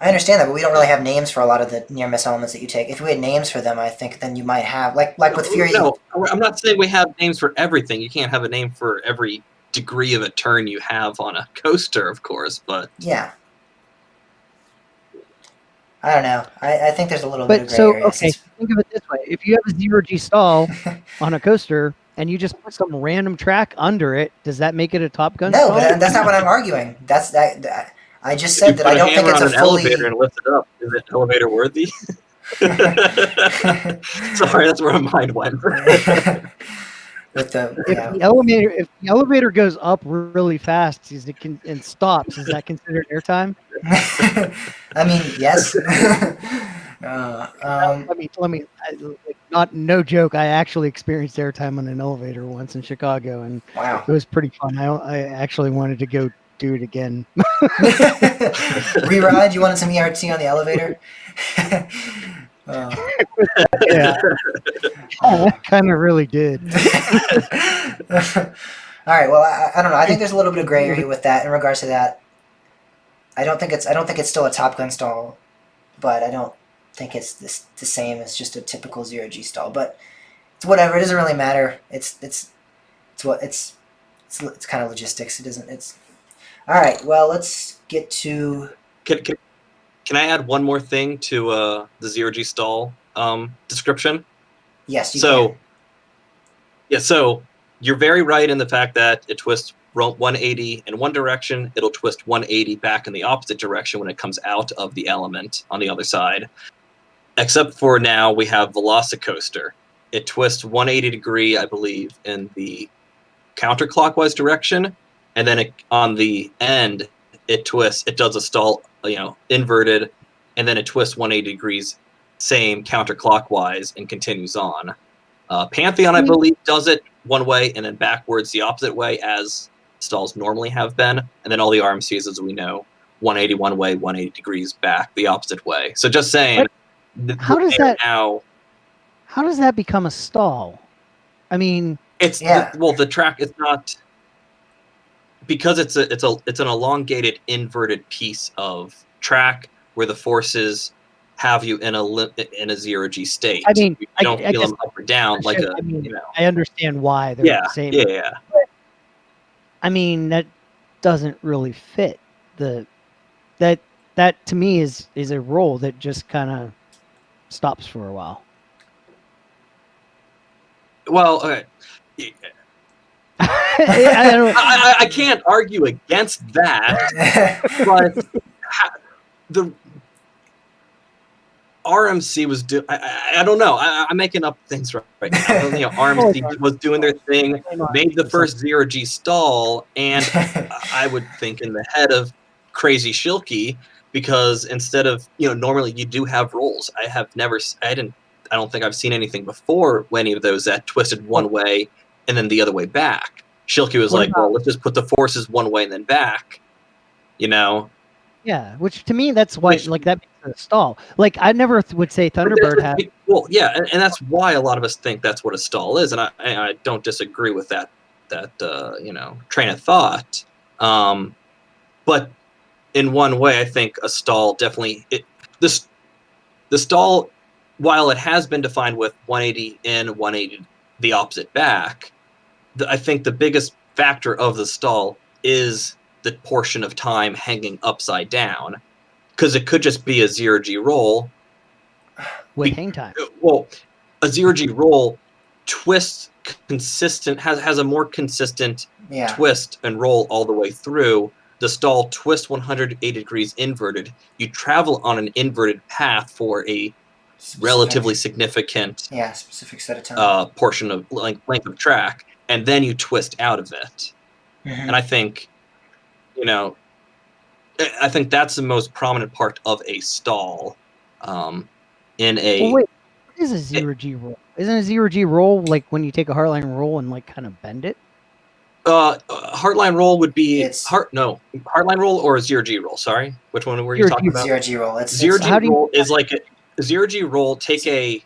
I understand that, but we don't really have names for a lot of the near miss elements that you take. If we had names for them, I think then you might have like with Fury. No, I'm not saying we have names for everything. You can't have a name for every degree of a turn you have on a coaster, of course. But yeah, I don't know. I think there's a little bit of gray area. Okay, think of it this way: if you have a zero G stall on a coaster and you just put some random track under it, does that make it a Top Gun? No, stall? but that's not what I'm arguing. That's that. I just said that I don't think it's a fully. Elevator and lift it up. Is it elevator worthy? Sorry, that's where my mind went. With the if the elevator goes up really fast and stops, is that considered airtime? I mean, yes. No joke. I actually experienced airtime on an elevator once in Chicago, and wow, it was pretty fun. I actually wanted to go do it again. Reride? You wanted some ERT on the elevator? Yeah, I kind of really did. All right. Well, I don't know. I think there's a little bit of gray area with that in regards to that. I don't think it's still a Top Gun stall, but I don't think it's the same as just a typical zero G stall. But it's whatever. It doesn't really matter. It's kind of logistics. It doesn't. It's all right. Well, let's get to. Can I add one more thing to the zero G stall description? Yes, you can. Yeah, so you're very right in the fact that it twists 180 in one direction, it'll twist 180 back in the opposite direction when it comes out of the element on the other side. Except for now, we have Velocicoaster. It twists 180 degree, I believe, in the counterclockwise direction, and then on the end, it does a stall, inverted, and then it twists 180 degrees, same counterclockwise, and continues on. Pantheon, I believe, does it one way and then backwards the opposite way as stalls normally have been, and then all the RMCs, as we know, 180 one way, 180 degrees back the opposite way. So just saying, How does they are that- now? How does that become a stall? I mean, It's Yeah. the track is not, because it's an elongated inverted piece of track where the forces have you in a zero G state. I mean, you don't I feel guess them up or down like I a mean, I understand why they're yeah the same. yeah. I mean, that doesn't really fit that to me is a role that just kind of stops for a while. Well, okay. I don't. I can't argue against that, but the RMC was doing. I don't know. I'm making up things right now. RMC was doing their thing, made the first zero G stall, and I would think in the head of Crazy Shilky, because instead of normally you do have rolls. I don't think I've seen anything before any of those that twisted one way and then the other way back. Shilky was like, well, let's just put the forces one way and then back. Yeah, which to me that's why that makes it a stall. Like I never would say Thunderbird had. Well, yeah, and that's why a lot of us think that's what a stall is, and I don't disagree with that train of thought. But in one way, I think a stall definitely the stall, while it has been defined with 180 in, 180 the opposite back, I think the biggest factor of the stall is the portion of time hanging upside down, because it could just be a zero G roll with hang time. Well, a zero G roll twists consistent has a more consistent twist and roll all the way through. The stall twist 180 degrees inverted. You travel on an inverted path for a relatively significant specific set of time portion of length of track, and then you twist out of it. Mm-hmm. And I think that's the most prominent part of a stall. Wait, what is a zero G roll? Isn't a zero G roll like when you take a hardline roll and like kind of bend it? Hardline roll would be hardline roll or a zero G roll. Sorry, which one were you talking about? Zero G roll. Zero G roll is like a zero G roll. Take a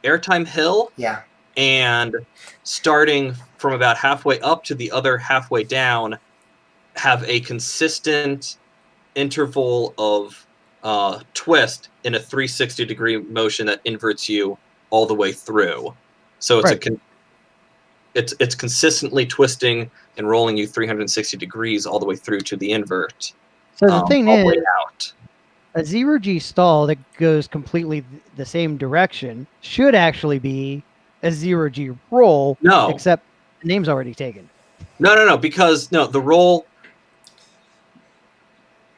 airtime hill. Yeah. And starting from about halfway up to the other halfway down, have a consistent interval of twist in a 360 degree motion that inverts you all the way through. So it's it's consistently twisting and rolling you 360 degrees all the way through to the invert. So the thing is, out. A zero G stall that goes completely the same direction should actually be a zero G roll. No, except the name's already taken. No, because the roll.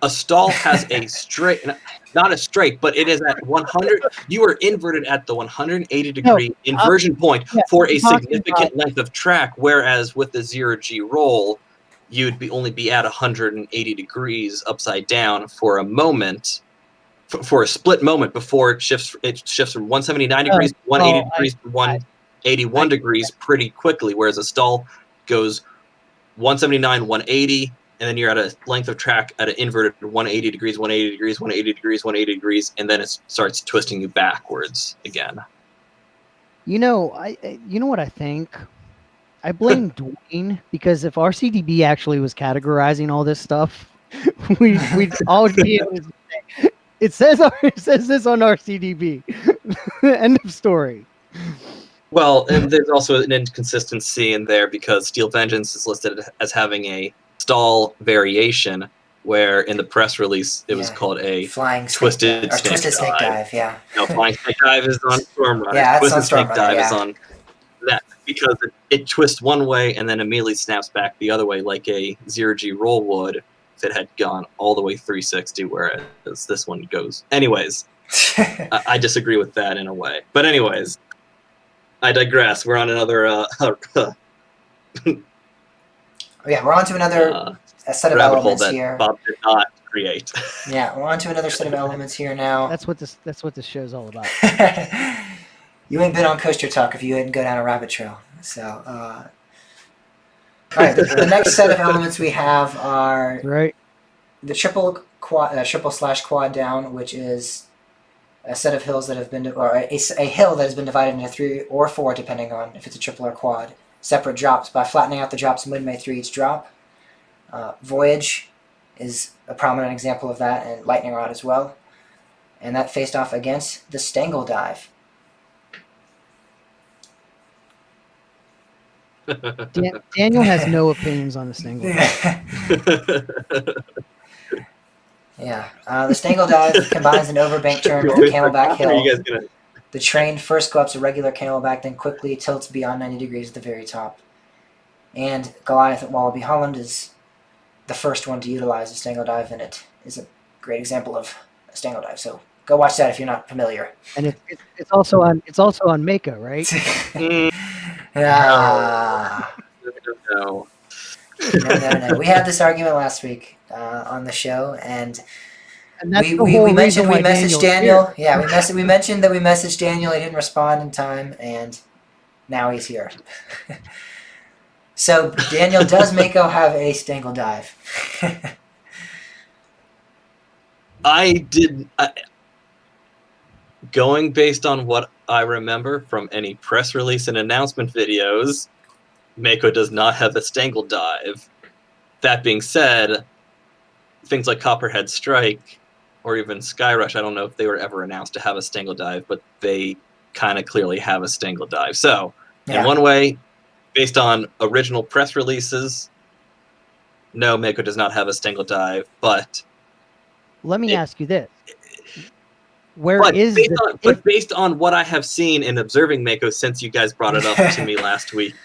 A stall has a straight, not a straight, but it is at 100. You are inverted at the 180 degree inversion point for a significant length of track, whereas with the zero G roll, you'd only be at 180 degrees upside down for a moment, for a split moment before it shifts from 179 degrees to 180 degrees to 181 degrees pretty quickly, whereas a stall goes 179, 180. And then you're at a length of track at an inverted 180 degrees, 180 degrees, 180 degrees, 180 degrees, and then it starts twisting you backwards again. You know what I think? I blame Dwayne, because if RCDB actually was categorizing all this stuff, we'd all be able to say, it says this on RCDB. End of story. Well, and there's also an inconsistency in there because Steel Vengeance is listed as having a stall variation, where in the press release it was called a flying twisted snake dive. Yeah. No, flying snake dive is on Stormrunner. Yeah, Twisted snake Stormrunner, dive is on that, because it twists one way and then immediately snaps back the other way, like a zero G roll would if it had gone all the way 360, whereas this one goes. Anyways, I disagree with that in a way. But anyways, I digress. We're on another. We're on to another set of elements here. Bob did not create. Yeah, we're on to another set of elements here now. That's what this show's all about. You ain't been on Coaster Talk if you didn't go down a rabbit trail. So, all right. The next set of elements we have are the triple/quad down, which is a set of hills that have been, or a hill that has been divided into 3 or 4, depending on if it's a triple or quad, separate drops by flattening out the drops midway through each drop. Voyage is a prominent example of that, and Lightning Rod as well. And that faced off against the Stangle Dive. Daniel has no opinions on the Stangle Dive. Yeah, the Stangle Dive combines an overbank turn with a camelback hill. Are you guys gonna... The train first go up a regular camelback, then quickly tilts beyond 90 degrees at the very top. And Goliath at Wallaby Holland is the first one to utilize the Stangle Dive, and it is a great example of a Stangle Dive. So go watch that if you're not familiar. And it's also on Mako, right? Ah. No. No. We had this argument last week on the show, and that's we mentioned we messaged Daniel. Here. Yeah, we mentioned that we messaged Daniel. He didn't respond in time, and now he's here. So Daniel, does Mako have a Stangle Dive? Going based on what I remember from any press release and announcement videos, Mako does not have a Stangle Dive. That being said, things like Copperhead Strike or even Skyrush, I don't know if they were ever announced to have a Stangle Dive, but they kind of clearly have a Stangle Dive. So, in one way, based on original press releases, no, Mako does not have a Stangle Dive, but... Let me ask you this. Based on what I have seen in observing Mako since you guys brought it up to me last week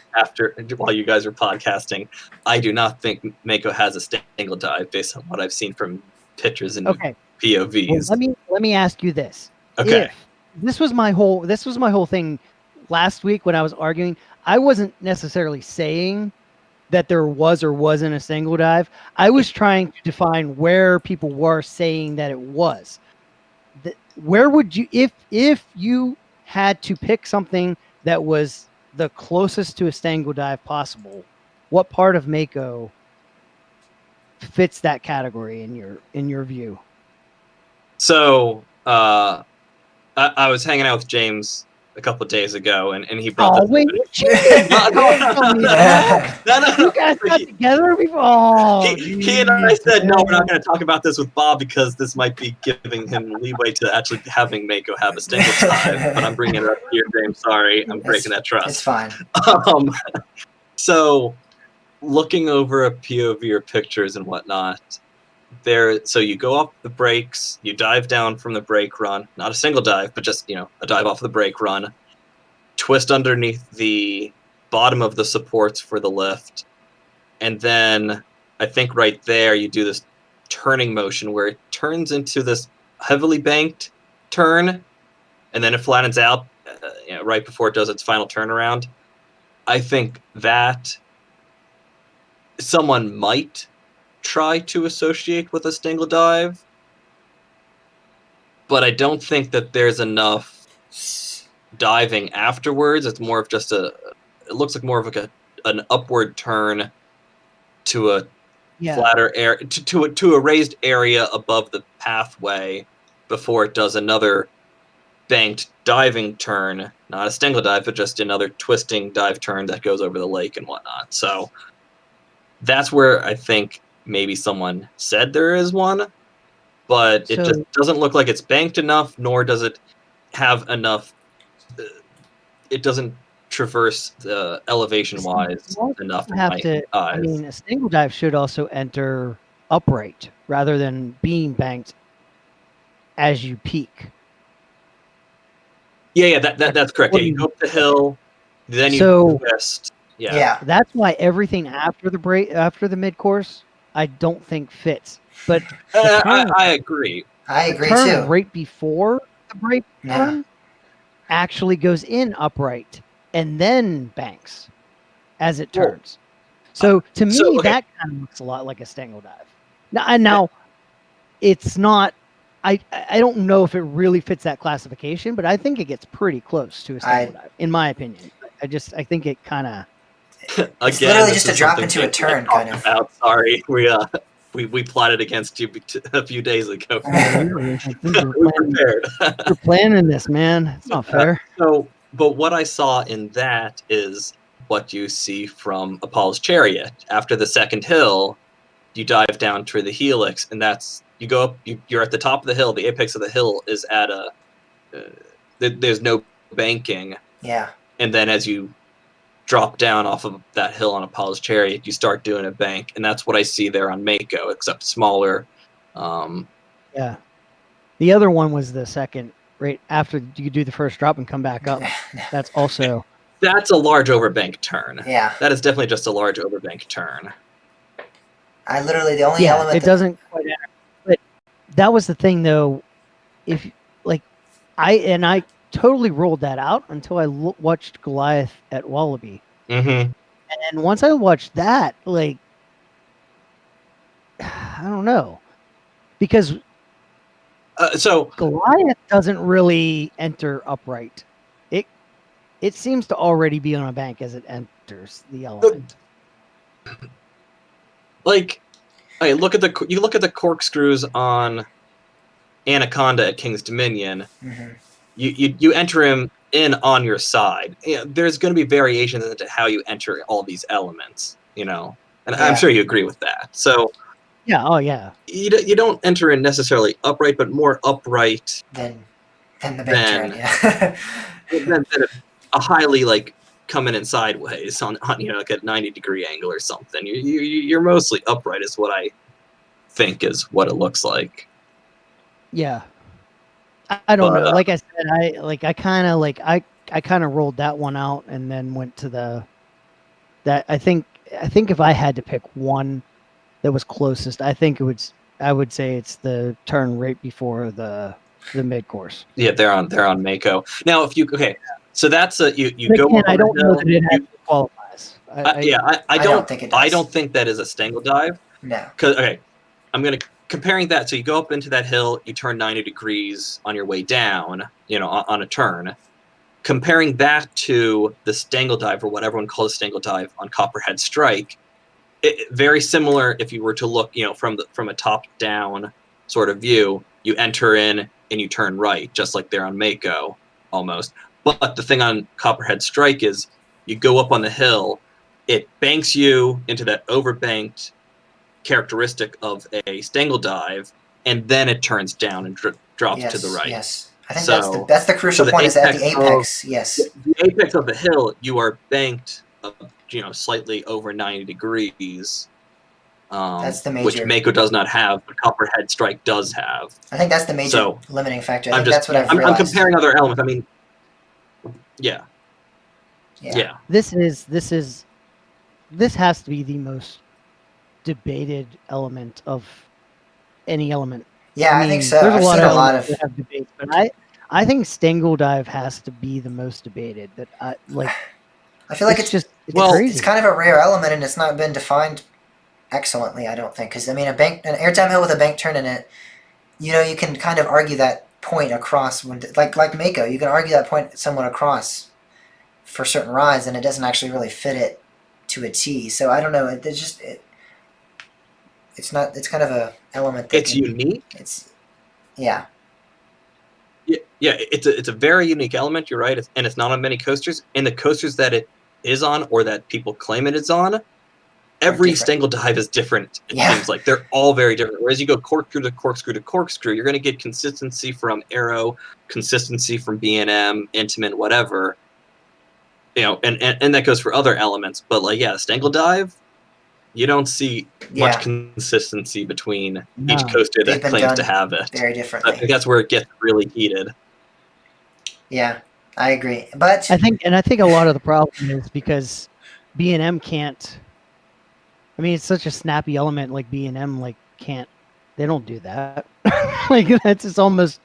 while you guys were podcasting, I do not think Mako has a Stangle Dive based on what I've seen from pictures and POVs. Well, let me ask you this. Okay. This was my whole thing last week when I was arguing. I wasn't necessarily saying that there was or wasn't a Stangle Dive. I was trying to define where people were saying that it was. Where would you, if you had to pick something that was the closest to a Stangle Dive possible, what part of Mako fits that category in your view? So I was hanging out with James a couple of days ago, and he brought No. You guys got together before. He and I said, no, we're not going to talk about this with Bob because this might be giving him leeway to actually having Mako have a Stangle Dive. But I'm bringing it up here, James. Sorry, I'm breaking that trust. It's fine. So, looking over a POV or pictures and whatnot, so you go off the brakes, you dive down from the brake run, not a single dive, but just, a dive off the brake run, twist underneath the bottom of the supports for the lift, and then I think right there you do this turning motion where it turns into this heavily banked turn, and then it flattens out right before it does its final turnaround. I think that someone might try to associate with a Stangle Dive, but I don't think that there's enough diving afterwards. It's more of just it looks like more of like an upward turn to a flatter area, to a raised area above the pathway before it does another banked diving turn, not a Stangle Dive, but just another twisting dive turn that goes over the lake and whatnot. So that's where I think maybe someone said there is one, but it just doesn't look like it's banked enough, nor does it have enough. It doesn't traverse elevation-wise enough. I mean, a Stangle Dive should also enter upright rather than being banked as you peak. Yeah, that's correct. Yeah, you go up the hill, then you twist. Yeah. That's why everything after the mid course, I don't think fits. But I agree. I agree too. too. Right before the brake turn actually goes in upright and then banks as it turns. So to me, that kind of looks a lot like a Stangle Dive. Now it's not. I don't know if it really fits that classification, but I think it gets pretty close to a Stangle Dive, in my opinion. I think it kind of. It's literally just a drop into a turn, kind of. Sorry, we we plotted against you a few days ago. We're We prepared. planning this, man. It's not fair. So, but what I saw in that is what you see from Apollo's Chariot. After the second hill, you dive down to the helix, and that's you go up. You're at the top of the hill. The apex of the hill is at a. There's no banking, Yeah. and then as you drop down off of that hill on Apollo's Chariot, you start doing a bank, and that's what I see there on Mako, except smaller. Yeah. The other one was the second, right after you do the first drop and come back up. That's also. That's a large overbank turn. Yeah. That is definitely just a large overbank turn. I literally the only Yeah, element it that, doesn't quite enter. But that was the thing, though. If like, I totally rolled that out until I watched Goliath at Wallaby, Mm-hmm. and once I watched that, like, I don't know, because So Goliath doesn't really enter upright. It seems to already be on a bank as it enters the element. like, okay, look at the corkscrews on Anaconda at King's Dominion. Mhm. You enter him in on your side. There's going to be variations into how you enter all these elements, and Yeah. I'm sure you agree with that. So Yeah. Oh yeah. you don't enter in necessarily upright, but more upright Then the bank turn. Then- Yeah. than a highly like coming in sideways on like a 90-degree angle or something. You're mostly upright is what I think is what it looks like. Yeah. I don't But, know. Like I said, I kind of rolled that one out and then went to I think if I had to pick one that was closest, I would say it's the turn right before the mid course. Yeah, they're on Mako. Now so that's you But go again, up I on don't the know hill, that it actually qualifies. I don't don't think it does. I don't think that is a stangle dive. No. Because I'm gonna comparing that. So you go up into that hill, you turn 90 degrees on your way down, on a turn. Comparing that to the stangle dive, or what everyone calls stangle dive on Copperhead Strike, very similar. If you were to look, from a top down sort of view, you enter in and you turn right, just like they're on Mako almost. But the thing on Copperhead Strike is you go up on the hill, it banks you into that overbanked characteristic of a stangle dive, and then it turns down and drops Yes. to the right. Yes. I think So- that's the crucial so the point is at the apex of- apex. Yes. The apex of the hill, you are banked, slightly over 90 degrees. That's the Which major- Mako does not have, but Copperhead Strike does have. I think that's the major So, limiting factor. I I'm think just that's what I've I'm realized. comparing other elements. I mean, yeah. Yeah. This has to be the most debated element of any element. Yeah, I think mean, so. There's I've a lot seen of a lot elements of. that have debates, but I think stangle dive has to be the most debated. That I like. I feel like it's just well, crazy. it's kind of a rare element, and it's not been defined excellently. I don't think, because I mean, an airtime hill with a bank turn in it, you can kind of argue that point across when, like Mako, you can argue that point somewhat across for certain rides, and it doesn't actually really fit it to a T. So I don't know. It's not. It's kind of a element. That It's unique. It's yeah. Yeah, it's a very unique element. You're right, and it's not on many coasters. And the coasters that it is on, or that people claim it is on, every different. stangle dive is different. It Yeah. seems like they're all very different. Whereas you go corkscrew to corkscrew to corkscrew, you're going to get consistency from Arrow, consistency from B&M, Intamin, whatever. And that goes for other elements. But stangle dive, you don't see Yeah. much consistency between No. each coaster They've that been claims done to have it. Very I differently. think that's where it gets really heated. Yeah, I agree. But I think a lot of the problem is because B&M can't. I mean, it's such a snappy element. Like B&M, can't. They don't do that. That's just almost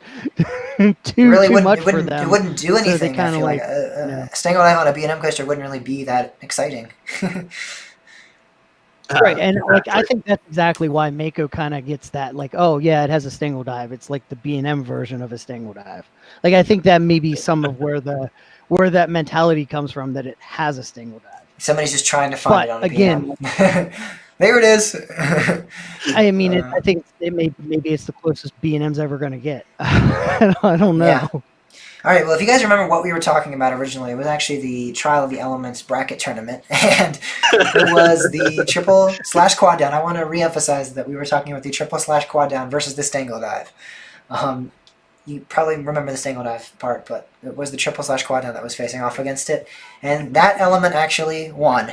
too really much for it them. wouldn't do So they anything. I kinda feel like yeah. a stangle dive on a B&M coaster wouldn't really be that exciting. Right, and I think that's exactly why Mako kind of gets that. Oh yeah, it has a stangle dive. It's like the B&M version of a stangle dive. I think that may be some of where that mentality comes from, that it has a stangle dive. Somebody's just trying to find But it on a again- B&M. There it is. I mean, I think maybe it's the closest B&M's ever going to get. I don't know. Yeah. All right, well, if you guys remember what we were talking about originally, it was actually the Trial of the Elements bracket tournament, and it was the triple/quad down. I want to reemphasize that we were talking about the triple/quad down versus the Stangle Dive. You probably remember the Stangle Dive part, but it was the triple/quad down that was facing off against it, and that element actually won.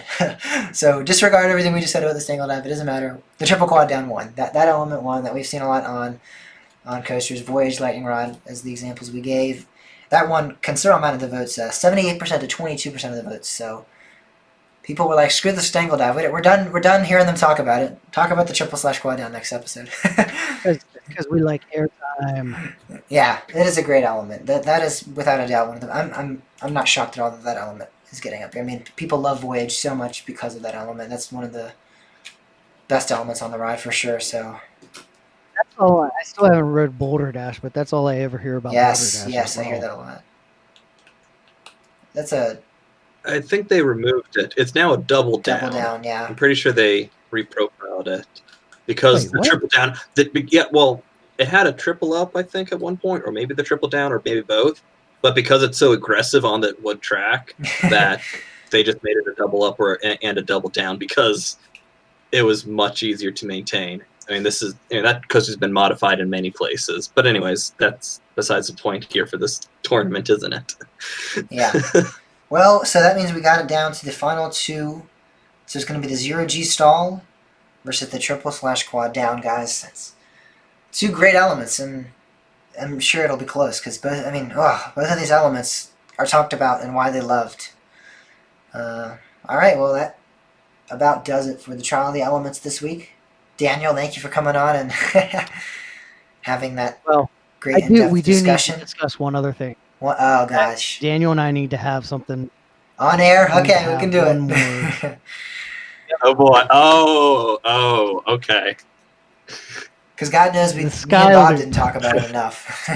So disregard everything we just said about the Stangle Dive. It doesn't matter. The triple quad down won. That element won. That we've seen a lot on coasters. Voyage, Lightning Rod, as the examples we gave. That won considerable amount of the votes, 78% to 22% of the votes. So people were like, "Screw the Stangle Dive. We're done. We're done hearing them talk about it. Talk about the triple/quad down next episode." Because we like airtime. Yeah, it is a great element. That is without a doubt one of them. I'm not shocked at all that element is getting up there. I mean, people love Voyage so much because of that element. That's one of the best elements on the ride for sure. So That's all. I still haven't rode Boulder Dash, but that's all I ever hear about. yes, Boulder Dash yes, as I hear well. that a lot. That's a I think they removed it. It's now a double down. double down. Yeah. I'm pretty sure they reprofiled it because Wait, the what? triple down. It had a triple up, I think, at one point, or maybe the triple down, or maybe both. But because it's so aggressive on that wood track, that they just made it a double up and a double down because it was much easier to maintain. I mean, that coaster's been modified in many places. But anyways, that's besides the point here for this tournament, isn't it? Yeah. Well, so that means we got it down to the final two. So it's going to be the 0G stall versus the triple/quad down, guys. That's two great elements, and I'm sure it'll be close because both of these elements are talked about and why they loved. All right, well, that about does it for the Trial of the Elements this week. Daniel, thank you for coming on and having that great in-depth We do need discussion. to discuss one other thing. Oh, gosh. Daniel and I need to have something. On air? We need to Okay, we have can do one it. Oh boy! Oh, okay. Because God knows The me and Sky Bob Loop. didn't talk about it enough.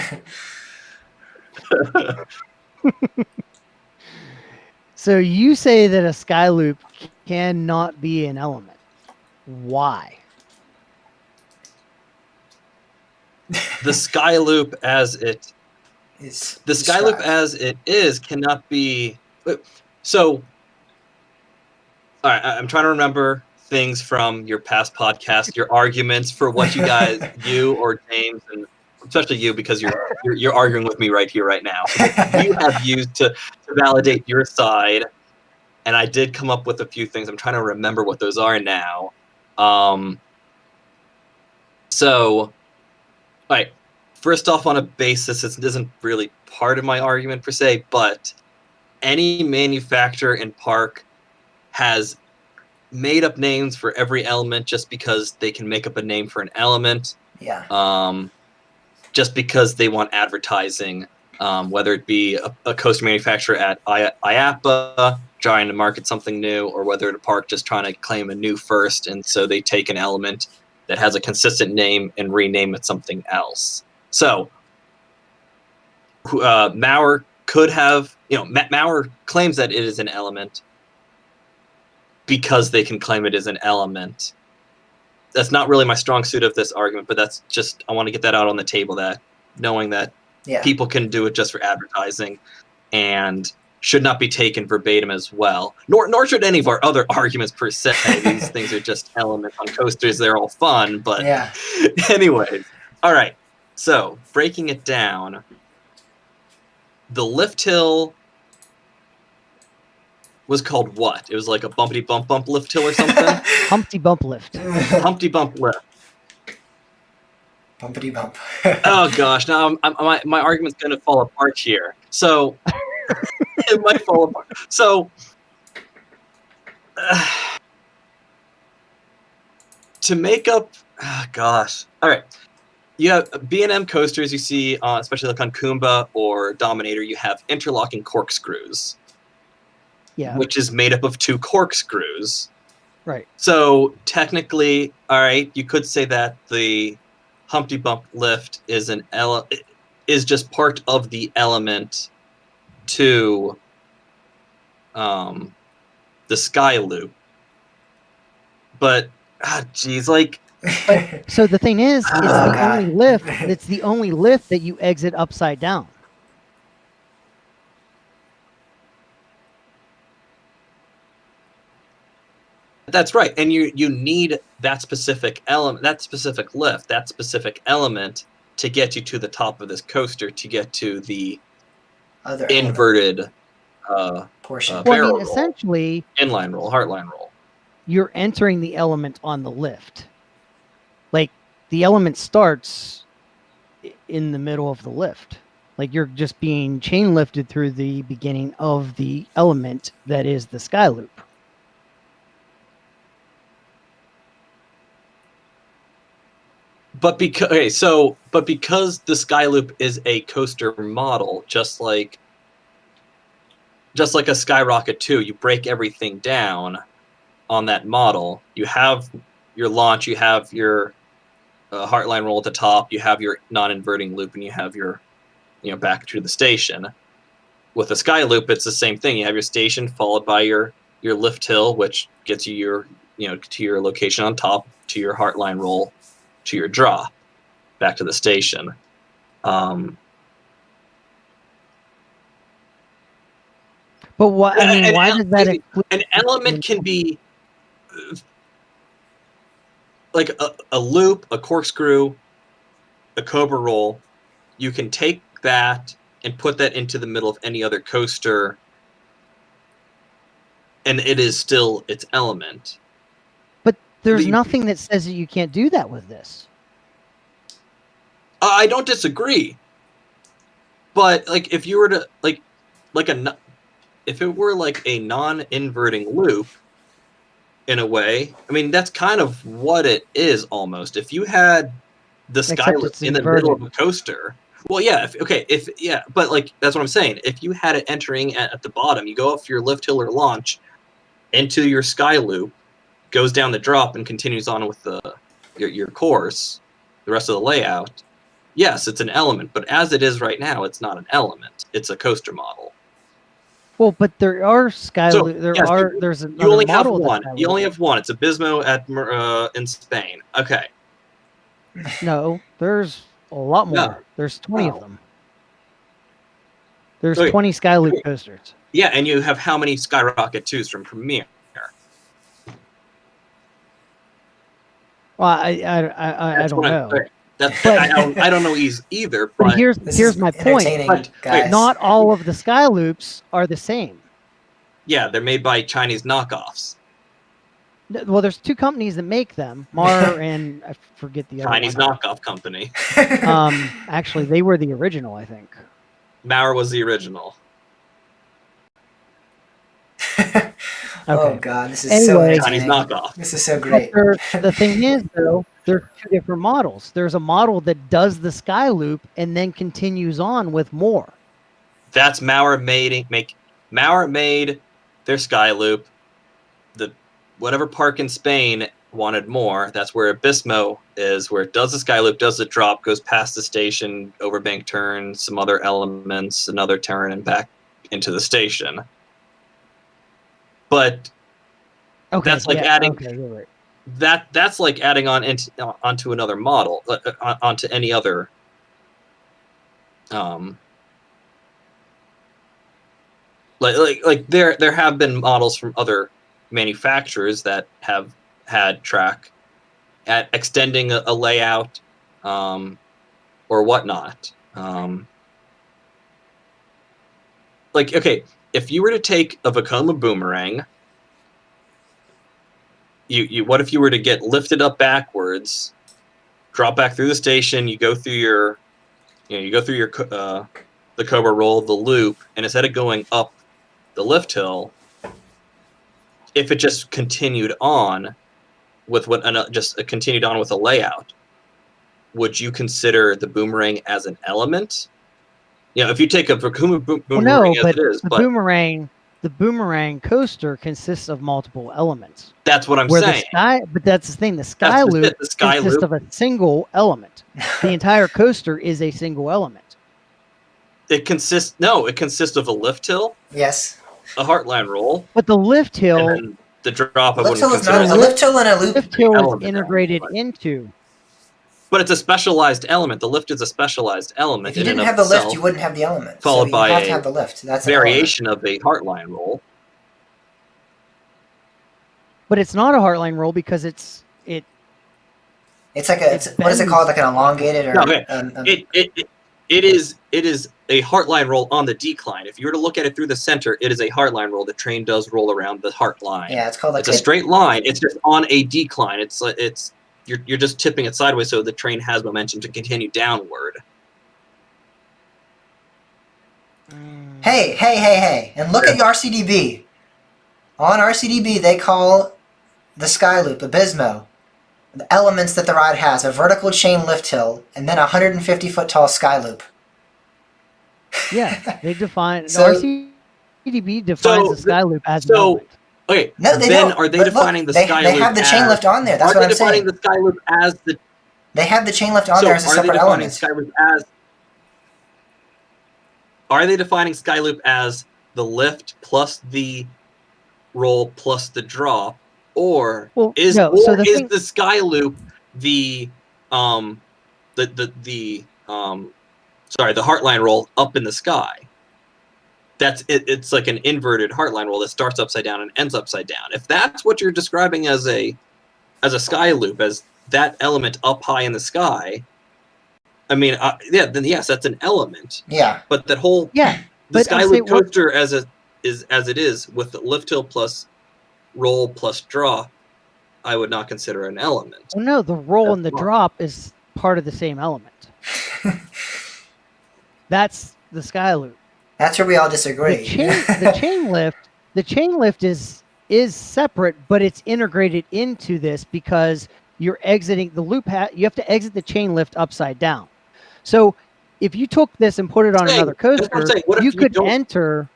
So you say that a sky loop cannot be an element. Why? The sky loop as it It's the sky loop described. as it is cannot be. So, all right, I'm trying to remember things from your past podcast, your arguments for what you guys, you or James, and especially you because you're arguing with me right here, right now. You have used to validate your side, and I did come up with a few things. I'm trying to remember what those are now. So, all right. First off, on a basis, this isn't really part of my argument per se, but any manufacturer in park has made up names for every element just because they can make up a name for an element. Yeah. Just because they want advertising, whether it be a coaster manufacturer at IAAPA trying to market something new, or whether at a park just trying to claim a new first, and so they take an element that has a consistent name and rename it something else. So, Mauer could have, Mauer claims that it is an element because they can claim it as an element. That's not really my strong suit of this argument, but that's just, I want to get that out on the table, that knowing that people can do it just for advertising and should not be taken verbatim as well. Nor should any of our other arguments per se. These things are just elements on coasters. They're all fun, but anyways. All right. So breaking it down, the lift hill was called what? It was like a bumpity bump lift hill or something? Humpty Bump Lift. Humpty Bump Lift. Bumpity bump. Oh gosh, now my argument's going to fall apart here. So it might fall apart. So to make up, gosh. All right. You have B&M coasters you see, especially like on Kumba or Dominator, you have interlocking corkscrews. Yeah. Which is made up of two corkscrews. Right. So technically, all right, you could say that the Humpty Bump Lift is is just part of the element to the Sky Loop. But geez, like So the thing is, it's Oh, the God. only lift. It's the only lift that you exit upside down. that's right, and you need that specific element, that specific lift, that specific element to get you to the top of this coaster, to get to the Other element inverted portion. Well, I barrel mean, roll, essentially, inline roll, heartline roll. you're entering the element on the lift. Like the element starts in the middle of the lift. Like you're just being chain lifted through the beginning of the element that is the sky loop. But because the Skyloop is a coaster model, just like a Skyrocket 2, you break everything down on that model. You have your launch, you have your heartline roll at the top, you have your non-inverting loop, and you have your back to the station. With a Skyloop, it's the same thing. You have your station followed by your lift hill, which gets you to your location on top, to your heartline roll, to your drop, back to the station. But what I mean, why does that include An element can be like a loop, a corkscrew, a cobra roll. You can take that and put that into the middle of any other coaster, and it is still its element. But there's nothing that says that you can't do that with this. I don't disagree, but like if you were to if it were like a non-inverting loop, in a way, I mean that's kind of what it is almost. If you had the Skyloop in the middle of a coaster, well, yeah, but like that's what I'm saying. If you had it entering at the bottom, you go up for your lift hill or launch into your Skyloop, goes down the drop and continues on with your course, the rest of the layout. Yes, it's an element, but as it is right now, it's not an element. It's a coaster model. Well, but there are Skyloop. So, there's you only have model one. You only have one. It's Abismo in Spain. Okay. No, there's a lot more. No. There's 20 of them. There's 20 Skyloop coasters. Yeah, and you have how many Skyrocket 2s from Premier? Well, I don't know. I don't know either. But here's my point. Guys. Not all of the Skyloops are the same. Yeah, they're made by Chinese knockoffs. Well, there's two companies that make them, Mar and I forget the other Chinese one. knockoff company. Actually, they were the original, I think. Maurer was the original. Okay. Oh God, this is so Chinese knockoff. This is so great. The thing is, though, there's two different models. There's a model that does the Skyloop and then continues on with more. That's Maurer made their Skyloop. The whatever park in Spain wanted more. That's where Abismo is, where it does the Skyloop, does the drop, goes past the station, overbank turn, some other elements, another turn, and back into the station. But that's like adding. Okay, you're right. That's like adding onto another model, onto any other. Like there have been models from other manufacturers that have had track at extending a layout, or whatnot. Like, okay, if you were to take a Vekoma boomerang, what if you were to get lifted up backwards, drop back through the station, you go through your the Cobra roll, the loop, and instead of going up the lift hill, if it just continued on with continued on with a layout, would you consider the boomerang as an element? If you take a Vekoma boomerang as it is, the boomerang coaster consists of multiple elements. That's what I'm saying. But that's the thing. The Skyloop consists of a single element. The entire coaster is a single element. It consists of a lift hill. Yes. A heartline roll. But the lift hill The drop I Lift wouldn't hill is consider, not a lift hill and a loop. Lift hill is element. integrated into. but it's a specialized element. The lift is a specialized element If you in and didn't of have the lift, itself, you wouldn't have the element. followed so you by have to a have the lift. That's an element. variation of a heartline roll. But it's not a heartline roll because it's It's like a It what is it bends. called? Like an elongated or No, okay. It is a heartline roll on the decline. If you were to look at it through the center, it is a heartline roll. The train does roll around the heart line. yeah, it's called like It's a straight line. It's just on a decline. It's you're just tipping it sideways so the train has momentum to continue downward. Hey, and look at your RCDB. On RCDB, they call the Skyloop Abysmo. The elements that the ride has: a vertical chain lift hill, and then a 150-foot tall Skyloop. yeah. They define So- RCDB defines the Skyloop as an so- element. Okay, No, they then don't. are they But look, defining the they Skyloop have the chain as, lift on there. That's are what they I'm defining saying. the Skyloop as the They have the chain lift on so there as a are they separate defining element. Skyloop as are they defining Skyloop as the lift plus the roll plus the drop, or Well, is no, so the thing- the Skyloop the the heartline roll up in the sky? That's it. It's like an inverted heartline roll that starts upside down and ends upside down. If that's what you're describing as a sky loop, as that element up high in the sky, I mean, then yes, that's an element. Yeah. But that whole Yeah, the but I'm Skyloop saying what- coaster as it is with the lift hill plus roll plus drop, I would not consider an element. Well, no, the roll That's and the wrong. drop is part of the same element. That's the Skyloop. That's where we all disagree. The chain lift is separate, but it's integrated into this because you're exiting the loop. You have to exit the chain lift upside down. So if you took this and put it on Saying- another that's what I'm coaster, saying. What if you you could don't- enter.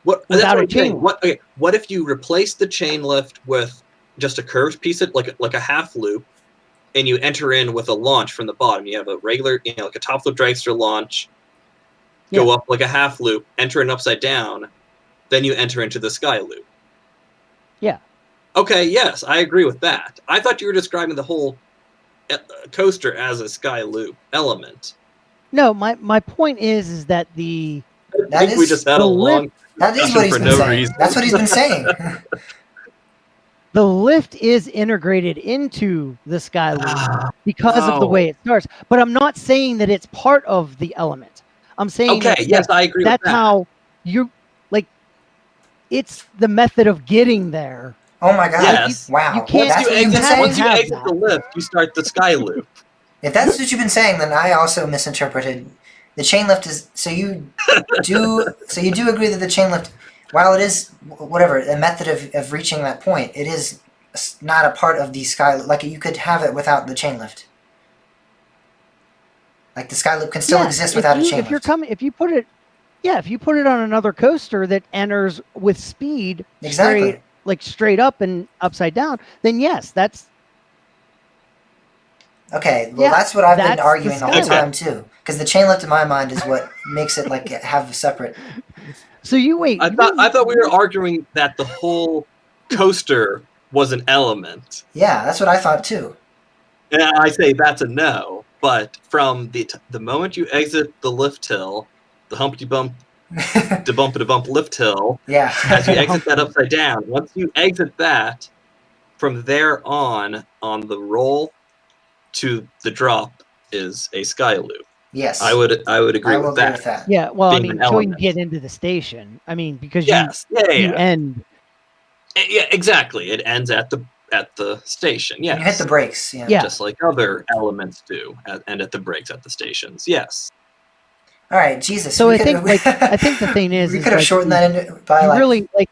What Without that's what a I'm saying. chain What if you replace the chain lift with just a curved piece of like a half loop, and you enter in with a launch from the bottom? You have a regular, like a top flip dragster launch, go up like a half loop, enter an upside down, then you enter into the sky loop. Yeah. Okay. Yes, I agree with that. I thought you were describing the whole coaster as a sky loop element. No, my point is that the I think we just had a long. That is what he's for been no saying. reason. That's what he's been saying. the lift is integrated into the Skyloop because of the no. way it starts. But I'm not saying that it's part of the element. I'm saying Okay. Yes, I agree with that's that. how you like. It's the method of getting there. Oh my god. Yes. Wow. You can't- That's Once you what you've been exit, saying? once you Have exit that. the lift, you start the sky loop. If that's what you've been saying, then I also misinterpreted. The chain lift is so you do agree that the chain lift, while it is whatever a method of reaching that point, it is not a part of the sky. Like you could have it without the chain lift. Like the sky loop can still exist without a chain If you're lift. coming, if you put it on another coaster that enters with speed, Exactly. straight up and upside down, then yes, that's Okay, well Yeah, that's what I've been that's the arguing the whole Skyloop. time too. Because the chain lift in my mind is what makes it like have a separate. so. You wait. I thought we were arguing that the whole coaster was an element. Yeah, that's what I thought too. And I say that's a no. But from the moment you exit the lift hill, the humpty bump, de bump lift hill, Yeah. as you exit that upside down, once you exit that, from there on the roll to the drop is a sky loop. Yes. I would agree I will with agree that. with that. Yeah, well, I being mean, an until you element. get into the station. I mean, because Yes. Yeah. you Yeah. end. Yeah. Exactly. It ends at the station. Yes. When you hit the brakes. Yeah. Yeah. Just like other elements do, and at the brakes at the stations. Yes. All right, Jesus. So we I could- think, I think the thing is, we is could have like, shortened that into by you like. really like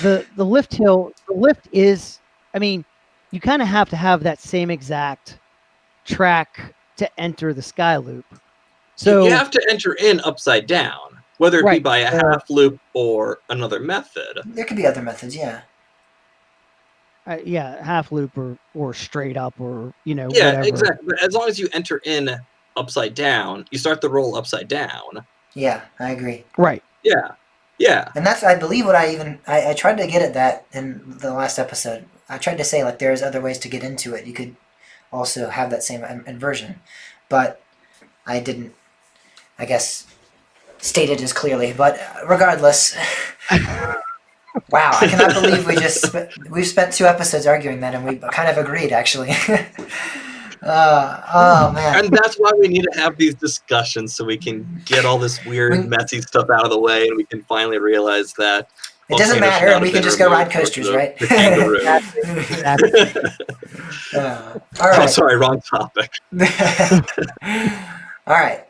the lift hill. The lift is. I mean, you kind of have to have that same exact track to enter the sky loop. So you have to enter in upside down, whether it be Right. by a half loop or another method. There could be other methods. Yeah. yeah, half loop or straight up or Yeah, whatever. exactly. But as long as you enter in upside down, you start the roll upside down. Yeah, I agree. Right. Yeah. Yeah. And that's, I believe, what I tried to get at that in the last episode. I tried to say, like, there's other ways to get into it. You could also have that same inversion, but I didn't, I guess, state it as clearly. But regardless, wow, I cannot believe we've spent 2 episodes arguing that, and we kind of agreed, actually. Oh man. And that's why we need to have these discussions so we can get all this weird, messy stuff out of the way, and we can finally realize that It doesn't volcanoes matter, should not and we have can been just go ride removed coasters, for right? the kangaroo. All right. Oh, sorry, wrong topic. All right.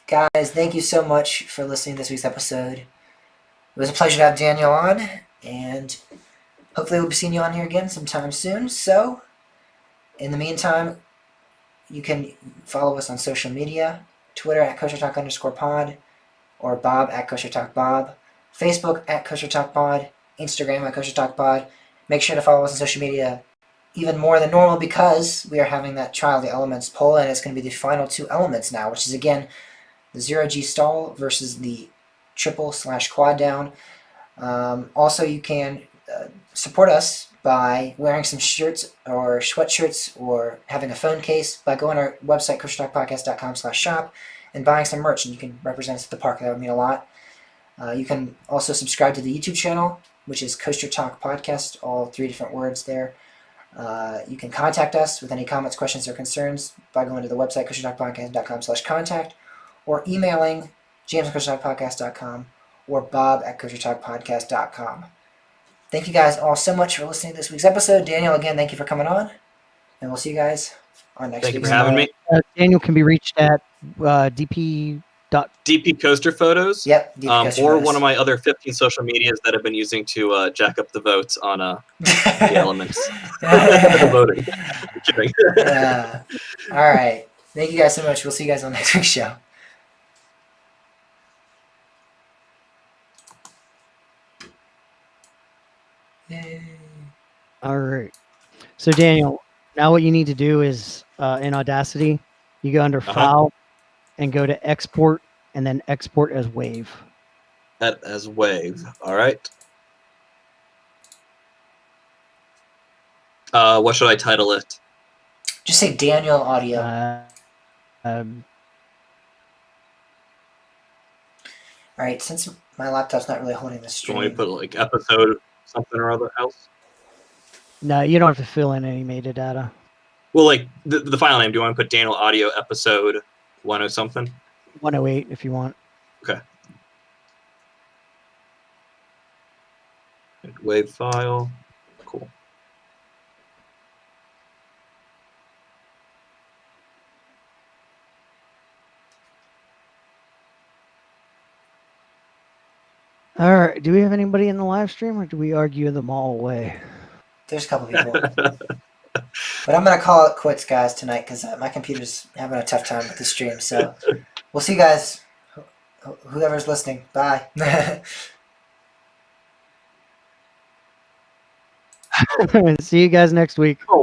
Guys, thank you so much for listening to this week's episode. It was a pleasure to have Daniel on, and hopefully we'll be seeing you on here again sometime soon. So, in the meantime, you can follow us on social media, Twitter at koshertalk_pod, or Bob at koshertalkbob, Facebook at koshertalkpod, Instagram at koshertalkpod. Make sure to follow us on social media even more than normal because we are having that Trial of the Elements poll, and it's going to be the final 2 elements now, which is, again, the 0G stall versus the triple/quad down. Also, you can support us by wearing some shirts or sweatshirts or having a phone case by going to our website, koshertalkpodcast.com/shop, and buying some merch, and you can represent us at the park. That would mean a lot. You can also subscribe to the YouTube channel, which is Kosher Talk Podcast, all 3 different words there. You can contact us with any comments, questions, or concerns by going to the website, koshertalkpodcast.com/contact, or emailing james@koshertalkpodcast.com or bob@koshertalkpodcast.com. Thank you guys all so much for listening to this week's episode. Daniel, again, thank you for coming on, and we'll see you guys on next Thank you week's for having me. Daniel can be reached at DP. DP Coaster Photos. Yep. Deep Or Coaster one of my other 15 social medias that I've been using to jack up the votes on the elements. The voting. Kidding. All right. Thank you guys so much. We'll see you guys on next week's show. Yay. All right. So Daniel, now what you need to do is in Audacity, you go under File and go to Export, and then Export as Wave. That as Wave. All right. What should I title it? Just say Daniel Audio. Uh, All right. Since my laptop's not really holding the Do you want me to stream, put like episode something or other else? no, you don't have to fill in any metadata. Well, like the file name. Do you want to put Daniel Audio episode 10 something? 108 if you want. Okay. Wave file. Cool. All right. Do we have anybody in the live stream, or do we argue them all away? there's a couple people. But I'm going to call it quits, guys, tonight because my computer's having a tough time with the stream. So we'll see you guys, whoever's listening. Bye. See you guys next week. Oh,